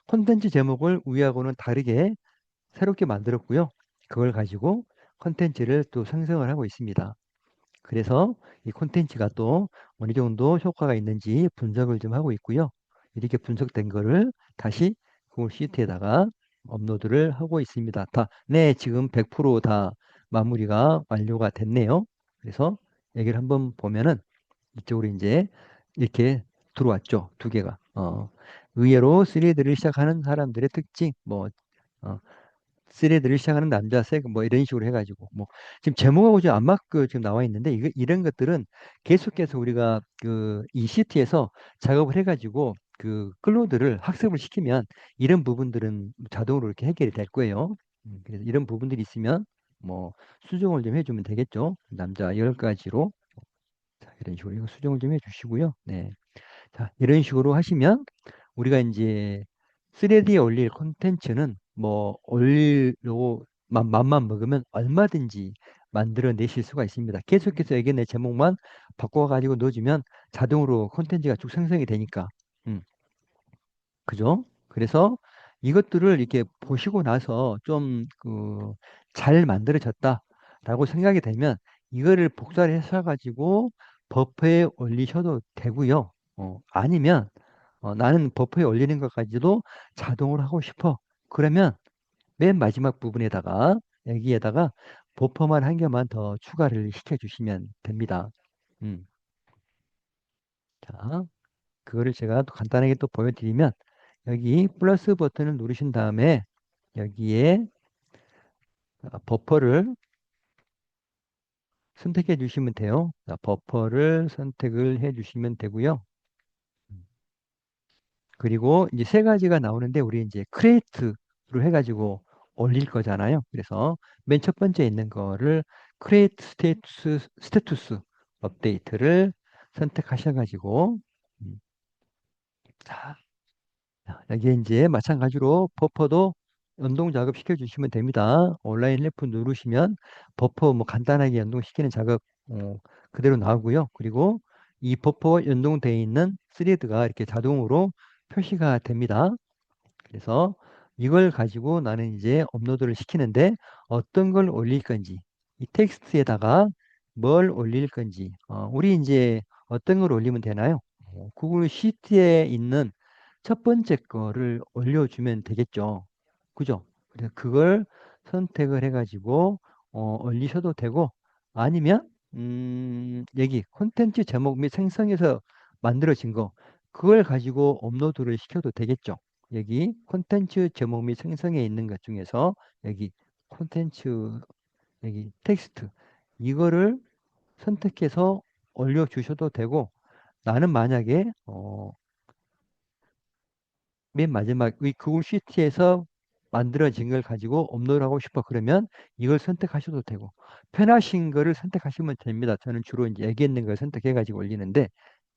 콘텐츠 제목을 위하고는 다르게 새롭게 만들었고요. 그걸 가지고 콘텐츠를 또 생성을 하고 있습니다. 그래서 이 콘텐츠가 또 어느 정도 효과가 있는지 분석을 좀 하고 있고요. 이렇게 분석된 거를 다시 구글 시트에다가 업로드를 하고 있습니다. 네, 지금 100%다 마무리가 완료가 됐네요. 그래서 여기를 한번 보면은 이쪽으로 이제 이렇게 들어왔죠. 두 개가. 의외로 3D를 시작하는 사람들의 특징, 뭐, 어, 쓰레들을 시작하는 남자 뭐 이런 식으로 해가지고 뭐 지금 제목하고 지금 안 맞고 지금 나와 있는데 이런 것들은 계속해서 우리가 그 이 시트에서 작업을 해가지고 그 클로드를 학습을 시키면 이런 부분들은 자동으로 이렇게 해결이 될 거예요. 그래서 이런 부분들이 있으면 뭐 수정을 좀 해주면 되겠죠. 남자 10가지로 자, 이런 식으로 이거 수정을 좀 해주시고요. 네. 자, 이런 식으로 하시면 우리가 이제 3D에 올릴 콘텐츠는 뭐 올리려고 맘만 먹으면 얼마든지 만들어 내실 수가 있습니다. 계속해서 여기 내 제목만 바꿔가지고 넣어주면 자동으로 콘텐츠가 쭉 생성이 되니까. 음. 그죠? 그래서 이것들을 이렇게 보시고 나서 좀 그 잘 만들어졌다라고 생각이 되면 이거를 복사를 해서 가지고 버퍼에 올리셔도 되고요. 아니면 나는 버퍼에 올리는 것까지도 자동으로 하고 싶어. 그러면 맨 마지막 부분에다가 여기에다가 버퍼만 한 개만 더 추가를 시켜주시면 됩니다. 음. 자, 그거를 제가 또 간단하게 또 보여드리면 여기 플러스 버튼을 누르신 다음에 여기에 버퍼를 선택해 주시면 돼요. 자, 버퍼를 선택을 해 주시면 되고요. 그리고 이제 세 가지가 나오는데 우리 이제 크리에이트로 해가지고 올릴 거잖아요. 그래서 맨 첫 번째 있는 거를 크리에이트 스테투스 업데이트를 선택하셔가지고 음, 자, 여기에 이제 마찬가지로 버퍼도 연동 작업 시켜주시면 됩니다. 온라인 래프 누르시면 버퍼 뭐 간단하게 연동시키는 작업 그대로 나오고요. 그리고 이 버퍼 연동되어 있는 스레드가 이렇게 자동으로 표시가 됩니다. 그래서 이걸 가지고 나는 이제 업로드를 시키는데 어떤 걸 올릴 건지 이 텍스트에다가 뭘 올릴 건지 우리 이제 어떤 걸 올리면 되나요? 구글 시트에 있는 첫 번째 거를 올려주면 되겠죠. 그죠? 그래서 그걸 선택을 해가지고 올리셔도 되고 아니면 여기 콘텐츠 제목 및 생성해서 만들어진 거 그걸 가지고 업로드를 시켜도 되겠죠. 여기 콘텐츠 제목 및 생성에 있는 것 중에서 여기 콘텐츠 여기 텍스트 이거를 선택해서 올려주셔도 되고 나는 만약에 맨 마지막 이 구글 시트에서 만들어진 걸 가지고 업로드하고 싶어 그러면 이걸 선택하셔도 되고 편하신 거를 선택하시면 됩니다. 저는 주로 이제 여기 있는 걸 선택해 가지고 올리는데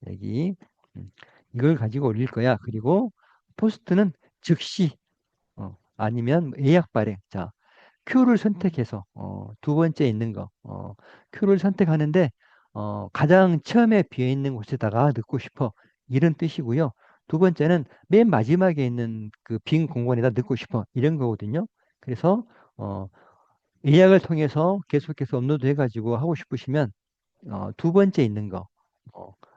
여기 음, 이걸 가지고 올릴 거야. 그리고 포스트는 즉시 아니면 예약 발행. 자, Q를 선택해서 두 번째 있는 거 Q를 선택하는데 가장 처음에 비어 있는 곳에다가 넣고 싶어 이런 뜻이고요. 두 번째는 맨 마지막에 있는 그 빈 공간에다 넣고 싶어 이런 거거든요. 그래서 어, 예약을 통해서 계속해서 업로드 해가지고 하고 싶으시면 두 번째 있는 거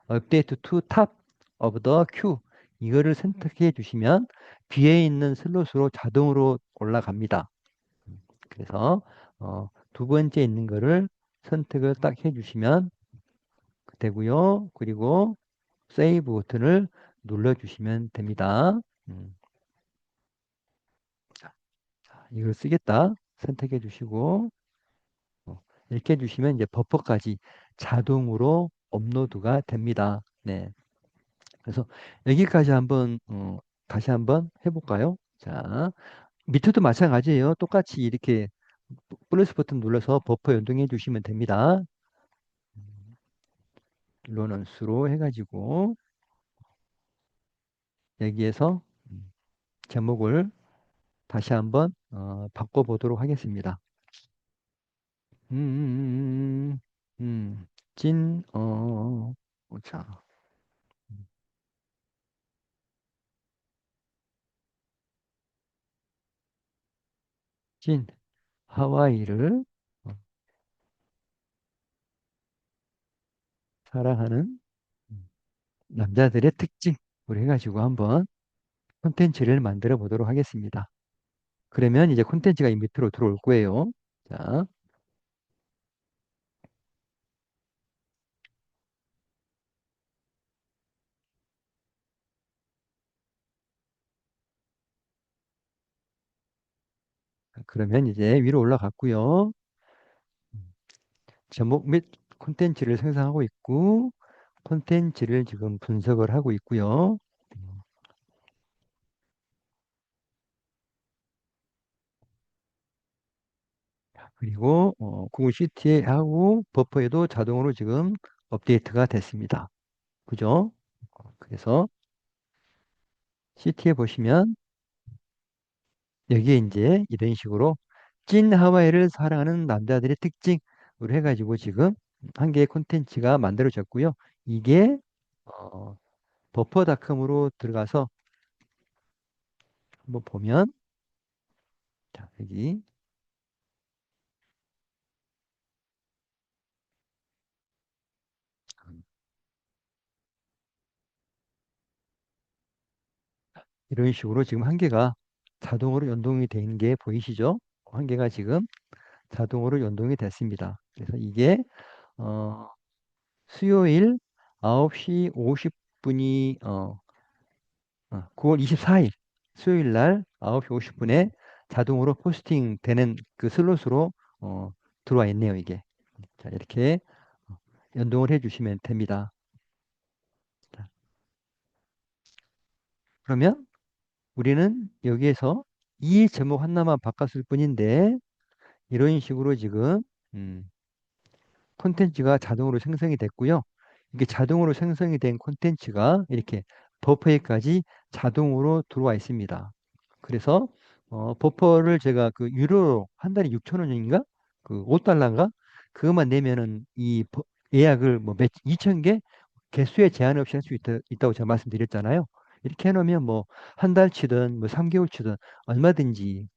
업데이트 투 탑 오브 더 큐 이거를 선택해 주시면 뒤에 있는 슬롯으로 자동으로 올라갑니다. 그래서 두 번째 있는 거를 선택을 딱 해주시면 되고요. 그리고 세이브 버튼을 눌러주시면 됩니다. 자, 이걸 쓰겠다 선택해 주시고 이렇게 해주시면 이제 버퍼까지 자동으로 업로드가 됩니다. 네. 그래서 여기까지 한번 다시 한번 해볼까요? 자, 밑에도 마찬가지예요. 똑같이 이렇게 플러스 버튼 눌러서 버퍼 연동해 주시면 됩니다. 로넌스로 해가지고 여기에서 제목을 다시 한번 바꿔보도록 하겠습니다. 음, 음, 찐, 자, 찐 하와이를 사랑하는 남자들의 특징으로 해가지고 한번 콘텐츠를 만들어 보도록 하겠습니다. 그러면 이제 콘텐츠가 이 밑으로 들어올 거예요. 자, 그러면 이제 위로 올라갔고요. 제목 및 콘텐츠를 생성하고 있고 콘텐츠를 지금 분석을 하고 있고요. 그리고 구글 시트에 하고 버퍼에도 자동으로 지금 업데이트가 됐습니다. 그죠? 그래서 시트에 보시면 여기에 이제 이런 식으로 찐 하와이를 사랑하는 남자들의 특징으로 해가지고 지금 한 개의 콘텐츠가 만들어졌고요. 이게 어, 버퍼닷컴으로 들어가서 한번 보면 자, 여기 이런 식으로 지금 한 개가 자동으로 연동이 된 게 보이시죠? 한 개가 지금 자동으로 연동이 됐습니다. 그래서 이게 어, 수요일 9시 50분이 9월 24일 수요일 날 9시 50분에 자동으로 포스팅 되는 그 슬롯으로 어, 들어와 있네요, 이게. 자, 이렇게 어, 연동을 해 주시면 됩니다. 자, 그러면 우리는 여기에서 이 제목 하나만 바꿨을 뿐인데 이런 식으로 지금 음, 콘텐츠가 자동으로 생성이 됐고요. 이게 자동으로 생성이 된 콘텐츠가 이렇게 버퍼에까지 자동으로 들어와 있습니다. 그래서 버퍼를 제가 그 유료로 한 달에 6천 원인가? 그 5달러인가? 그것만 내면은 예약을 뭐 2천 개 개수에 제한 없이 할 수 있다고 제가 말씀드렸잖아요. 이렇게 해놓으면 뭐 한 달치든 뭐 3개월치든 얼마든지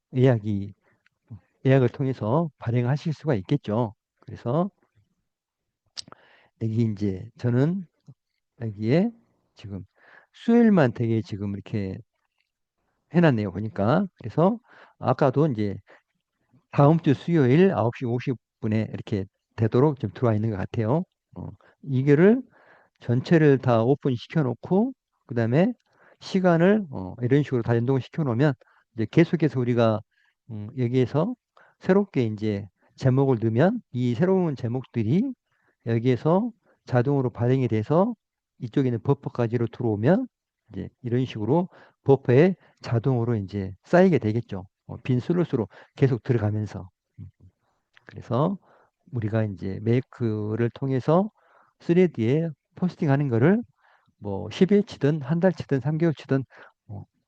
예약을 통해서 발행하실 수가 있겠죠. 그래서 여기 이제 저는 여기에 지금 수요일만 되게 지금 이렇게 해놨네요. 보니까. 그래서 아까도 이제 다음 주 수요일 9시 50분에 이렇게 되도록 좀 들어와 있는 것 같아요. 어, 이거를 전체를 다 오픈 시켜놓고 그다음에 시간을 이런 식으로 다 연동을 시켜놓으면 이제 계속해서 우리가 여기에서 새롭게 이제 제목을 넣으면 이 새로운 제목들이 여기에서 자동으로 발행이 돼서 이쪽에 있는 버퍼까지로 들어오면 이제 이런 식으로 버퍼에 자동으로 이제 쌓이게 되겠죠. 빈 슬롯으로 계속 들어가면서. 그래서 우리가 이제 메이크를 통해서 3D에 포스팅하는 거를 뭐 10일치든 한 달치든 3개월치든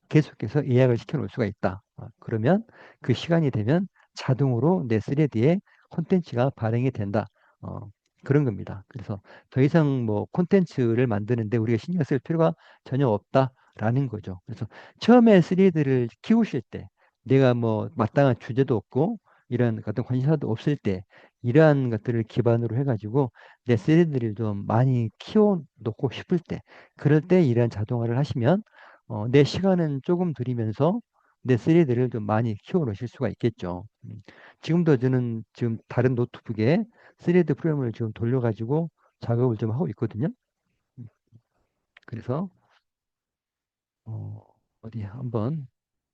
계속해서 예약을 시켜 놓을 수가 있다. 그러면 그 시간이 되면 자동으로 내 3D에 콘텐츠가 발행이 된다. 어, 그런 겁니다. 그래서 더 이상 뭐 콘텐츠를 만드는데 우리가 신경 쓸 필요가 전혀 없다라는 거죠. 그래서 처음에 3D를 키우실 때 내가 뭐 마땅한 주제도 없고 이런 어떤 관심사도 없을 때 이러한 것들을 기반으로 해가지고 내 3D를 좀 많이 키워놓고 싶을 때 그럴 때 이러한 자동화를 하시면 내 시간은 조금 들이면서 내 3D를 좀 많이 키워 놓으실 수가 있겠죠. 지금도 저는 지금 다른 노트북에 3D 프로그램을 지금 돌려가지고 작업을 좀 하고 있거든요. 음, 그래서 어디 한번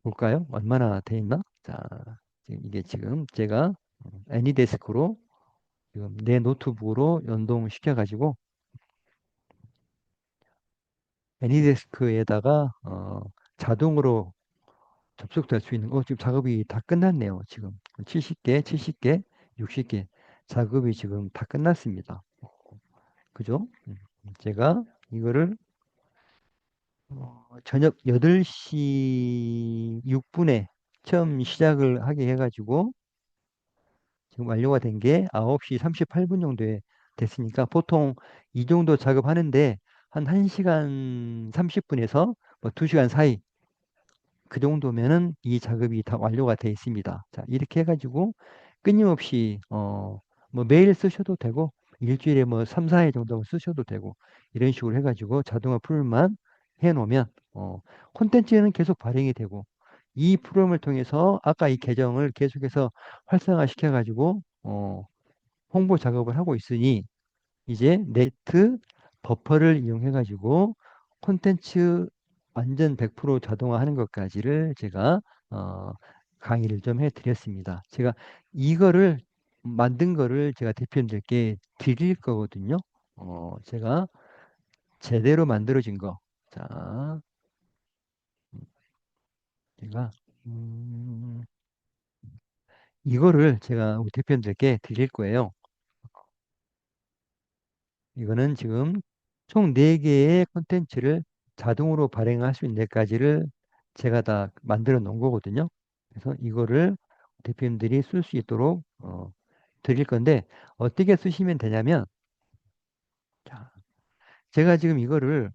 볼까요? 얼마나 돼 있나? 자, 지금 이게 지금 제가 애니데스크로 지금 내 노트북으로 연동시켜가지고 애니데스크에다가 자동으로 접속될 수 있는 지금 작업이 다 끝났네요. 지금 70개, 70개, 60개 작업이 지금 다 끝났습니다. 그죠? 제가 이거를 저녁 8시 6분에 처음 시작을 하게 해가지고 지금 완료가 된 게 9시 38분 정도에 됐으니까 보통 이 정도 작업하는데 한 1시간 30분에서 뭐 2시간 사이 그 정도면은 이 작업이 다 완료가 돼 있습니다. 자, 이렇게 해가지고 끊임없이 뭐 매일 쓰셔도 되고 일주일에 뭐 3, 4일 정도 쓰셔도 되고 이런 식으로 해가지고 자동화 풀만 해놓으면 콘텐츠는 계속 발행이 되고 이 프로그램을 통해서 아까 이 계정을 계속해서 활성화 시켜가지고 홍보 작업을 하고 있으니 이제 네트 버퍼를 이용해 가지고 콘텐츠 완전 100% 자동화하는 것까지를 제가 어, 강의를 좀 해드렸습니다. 제가 이거를 만든 거를 제가 대표님들께 드릴 거거든요. 제가 제대로 만들어진 거. 자, 제가 이거를 제가 우리 대표님들께 드릴 거예요. 이거는 지금 총 4개의 콘텐츠를 자동으로 발행할 수 있는 데까지를 제가 다 만들어 놓은 거거든요. 그래서 이거를 대표님들이 쓸 수 있도록 드릴 건데 어떻게 쓰시면 되냐면 자, 제가 지금 이거를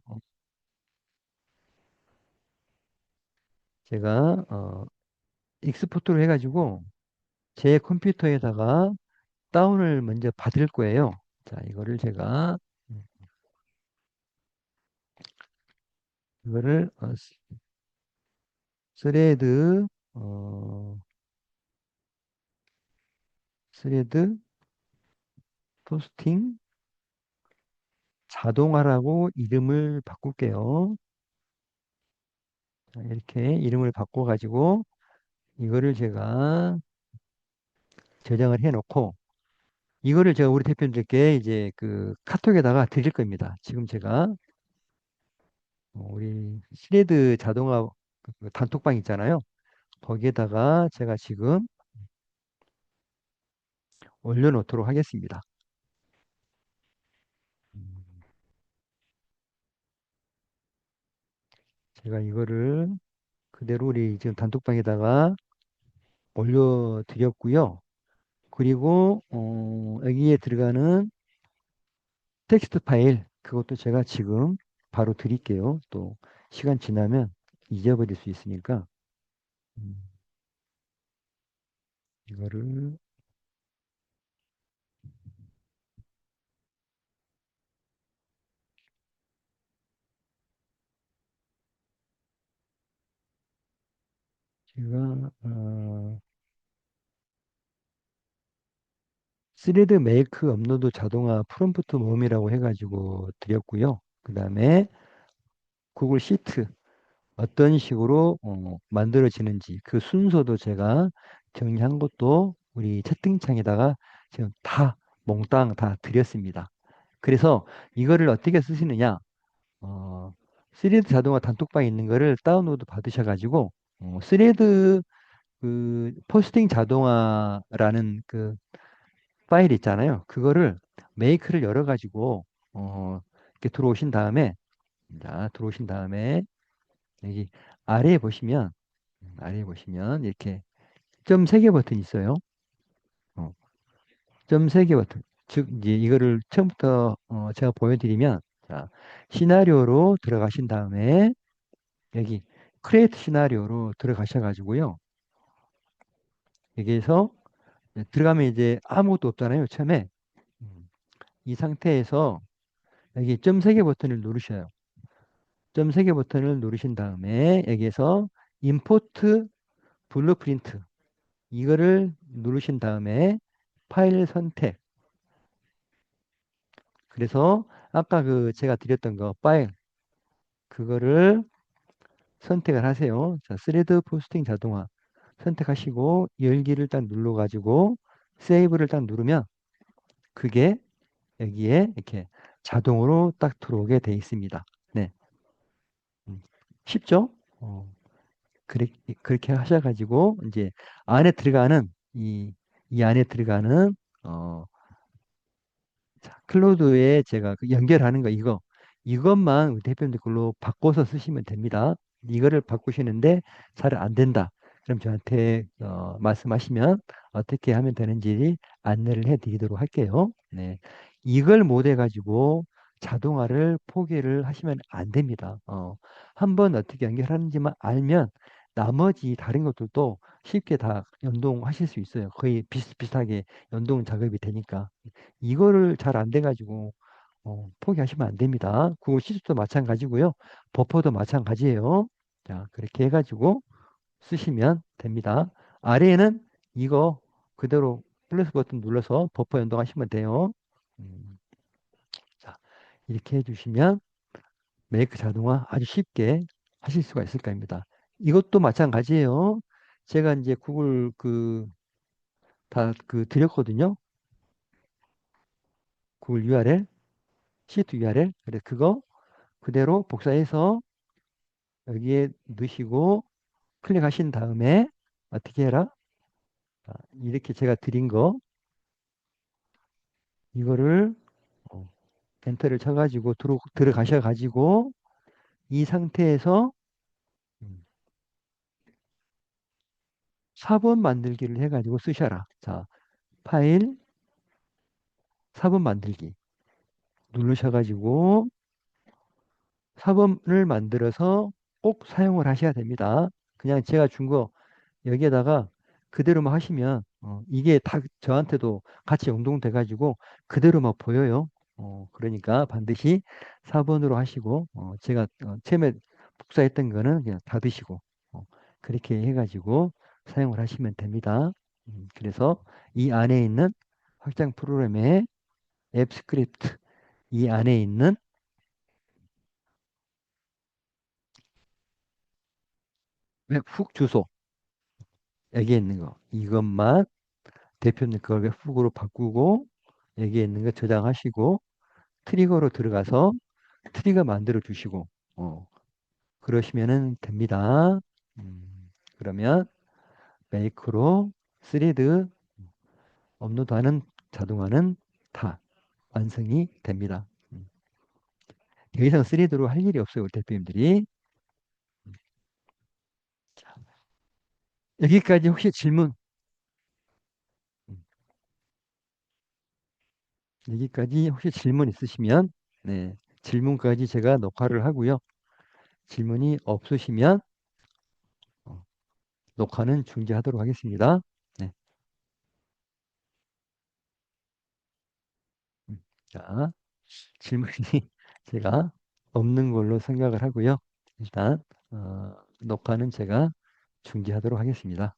제가 익스포트를 해가지고 제 컴퓨터에다가 다운을 먼저 받을 거예요. 자, 이거를 제가 이거를 스레드 어, 스레드 포스팅 자동화라고 이름을 바꿀게요. 자, 이렇게 이름을 바꿔가지고 이거를 제가 저장을 해놓고 이거를 제가 우리 대표님들께 이제 그 카톡에다가 드릴 겁니다. 지금 제가 우리 스레드 자동화 그 단톡방 있잖아요. 거기에다가 제가 지금 올려놓도록 하겠습니다. 음, 제가 이거를 그대로 우리 지금 단톡방에다가 올려드렸고요. 그리고 여기에 들어가는 텍스트 파일 그것도 제가 지금 바로 드릴게요. 또 시간 지나면 잊어버릴 수 있으니까 음, 이거를 제가 스레드 메이크 업로드 자동화 프롬프트 모음이라고 해가지고 드렸고요. 그 다음에 구글 시트 어떤 식으로 만들어지는지 그 순서도 제가 정리한 것도 우리 채팅창에다가 지금 다 몽땅 다 드렸습니다. 그래서 이거를 어떻게 쓰시느냐? 어, 스레드 자동화 단톡방에 있는 거를 다운로드 받으셔가지고 스레드 그 포스팅 자동화라는 그 파일 있잖아요. 그거를 메이크를 열어가지고 이렇게 들어오신 다음에 자 들어오신 다음에 여기 아래에 보시면 아래에 보시면 이렇게 점 세 개 버튼 있어요. 어, 점 세 개 버튼. 즉 이제 이거를 처음부터 제가 보여드리면 자 시나리오로 들어가신 다음에 여기 크리에이트 시나리오로 들어가셔가지고요. 여기에서 들어가면 이제 아무것도 없잖아요. 처음에 이 상태에서 여기 점 세 개 버튼을 누르셔요. 점 세 개 버튼을 누르신 다음에 여기에서 임포트 블루프린트 이거를 누르신 다음에 파일 선택. 그래서 아까 그 제가 드렸던 거 파일 그거를 선택을 하세요. 자, 스레드 포스팅 자동화 선택하시고 열기를 딱 눌러가지고 세이브를 딱 누르면 그게 여기에 이렇게 자동으로 딱 들어오게 돼 있습니다. 네, 음, 쉽죠? 그래, 그렇게 하셔가지고 이제 안에 들어가는 이 안에 들어가는 어, 자, 클로드에 제가 그 연결하는 거 이것만 우리 대표님들 걸로 바꿔서 쓰시면 됩니다. 이거를 바꾸시는데 잘 안 된다. 그럼 저한테 말씀하시면 어떻게 하면 되는지 안내를 해드리도록 할게요. 네, 이걸 못 해가지고 자동화를 포기를 하시면 안 됩니다. 한번 어떻게 연결하는지만 알면 나머지 다른 것들도 쉽게 다 연동하실 수 있어요. 거의 비슷비슷하게 연동 작업이 되니까. 이거를 잘 안 돼가지고 포기하시면 안 됩니다. 구글 시트도 마찬가지고요. 버퍼도 마찬가지예요. 자, 그렇게 해가지고 쓰시면 됩니다. 아래에는 이거 그대로 플러스 버튼 눌러서 버퍼 연동하시면 돼요. 음, 자, 이렇게 해주시면 메이크 자동화 아주 쉽게 하실 수가 있을 겁니다. 이것도 마찬가지예요. 제가 이제 구글 그 다 그 드렸거든요. 구글 URL, 시트 URL. 그래서 그거 그대로 복사해서 여기에 넣으시고 클릭하신 다음에 어떻게 해라? 자, 이렇게 제가 드린 거 이거를 어, 엔터를 쳐가지고 들어가셔가지고 이 상태에서 음, 사본 만들기를 해가지고 쓰셔라. 자, 파일 사본 만들기 누르셔가지고 사본을 만들어서 꼭 사용을 하셔야 됩니다. 그냥 제가 준 거 여기에다가 그대로만 하시면 이게 다 저한테도 같이 연동돼 가지고 그대로 막 보여요. 그러니까 반드시 4번으로 하시고 제가 처음에 복사했던 거는 그냥 닫으시고 그렇게 해가지고 사용을 하시면 됩니다. 그래서 이 안에 있는 확장 프로그램의 앱 스크립트 이 안에 있는 훅 주소, 여기에 있는 거. 이것만 대표님 그걸 훅으로 바꾸고, 여기에 있는 거 저장하시고, 트리거로 들어가서 트리거 만들어 주시고, 어, 그러시면은 됩니다. 그러면 메이크로 스리드 업로드하는 자동화는 다 완성이 됩니다. 더 이상 3D로 할 일이 없어요, 우리 대표님들이. 여기까지 혹시 질문, 음, 여기까지 혹시 질문 있으시면, 네, 질문까지 제가 녹화를 하고요. 질문이 없으시면, 어, 녹화는 중지하도록 하겠습니다. 네, 자, 질문이 제가 없는 걸로 생각을 하고요. 일단, 녹화는 제가 중지하도록 하겠습니다.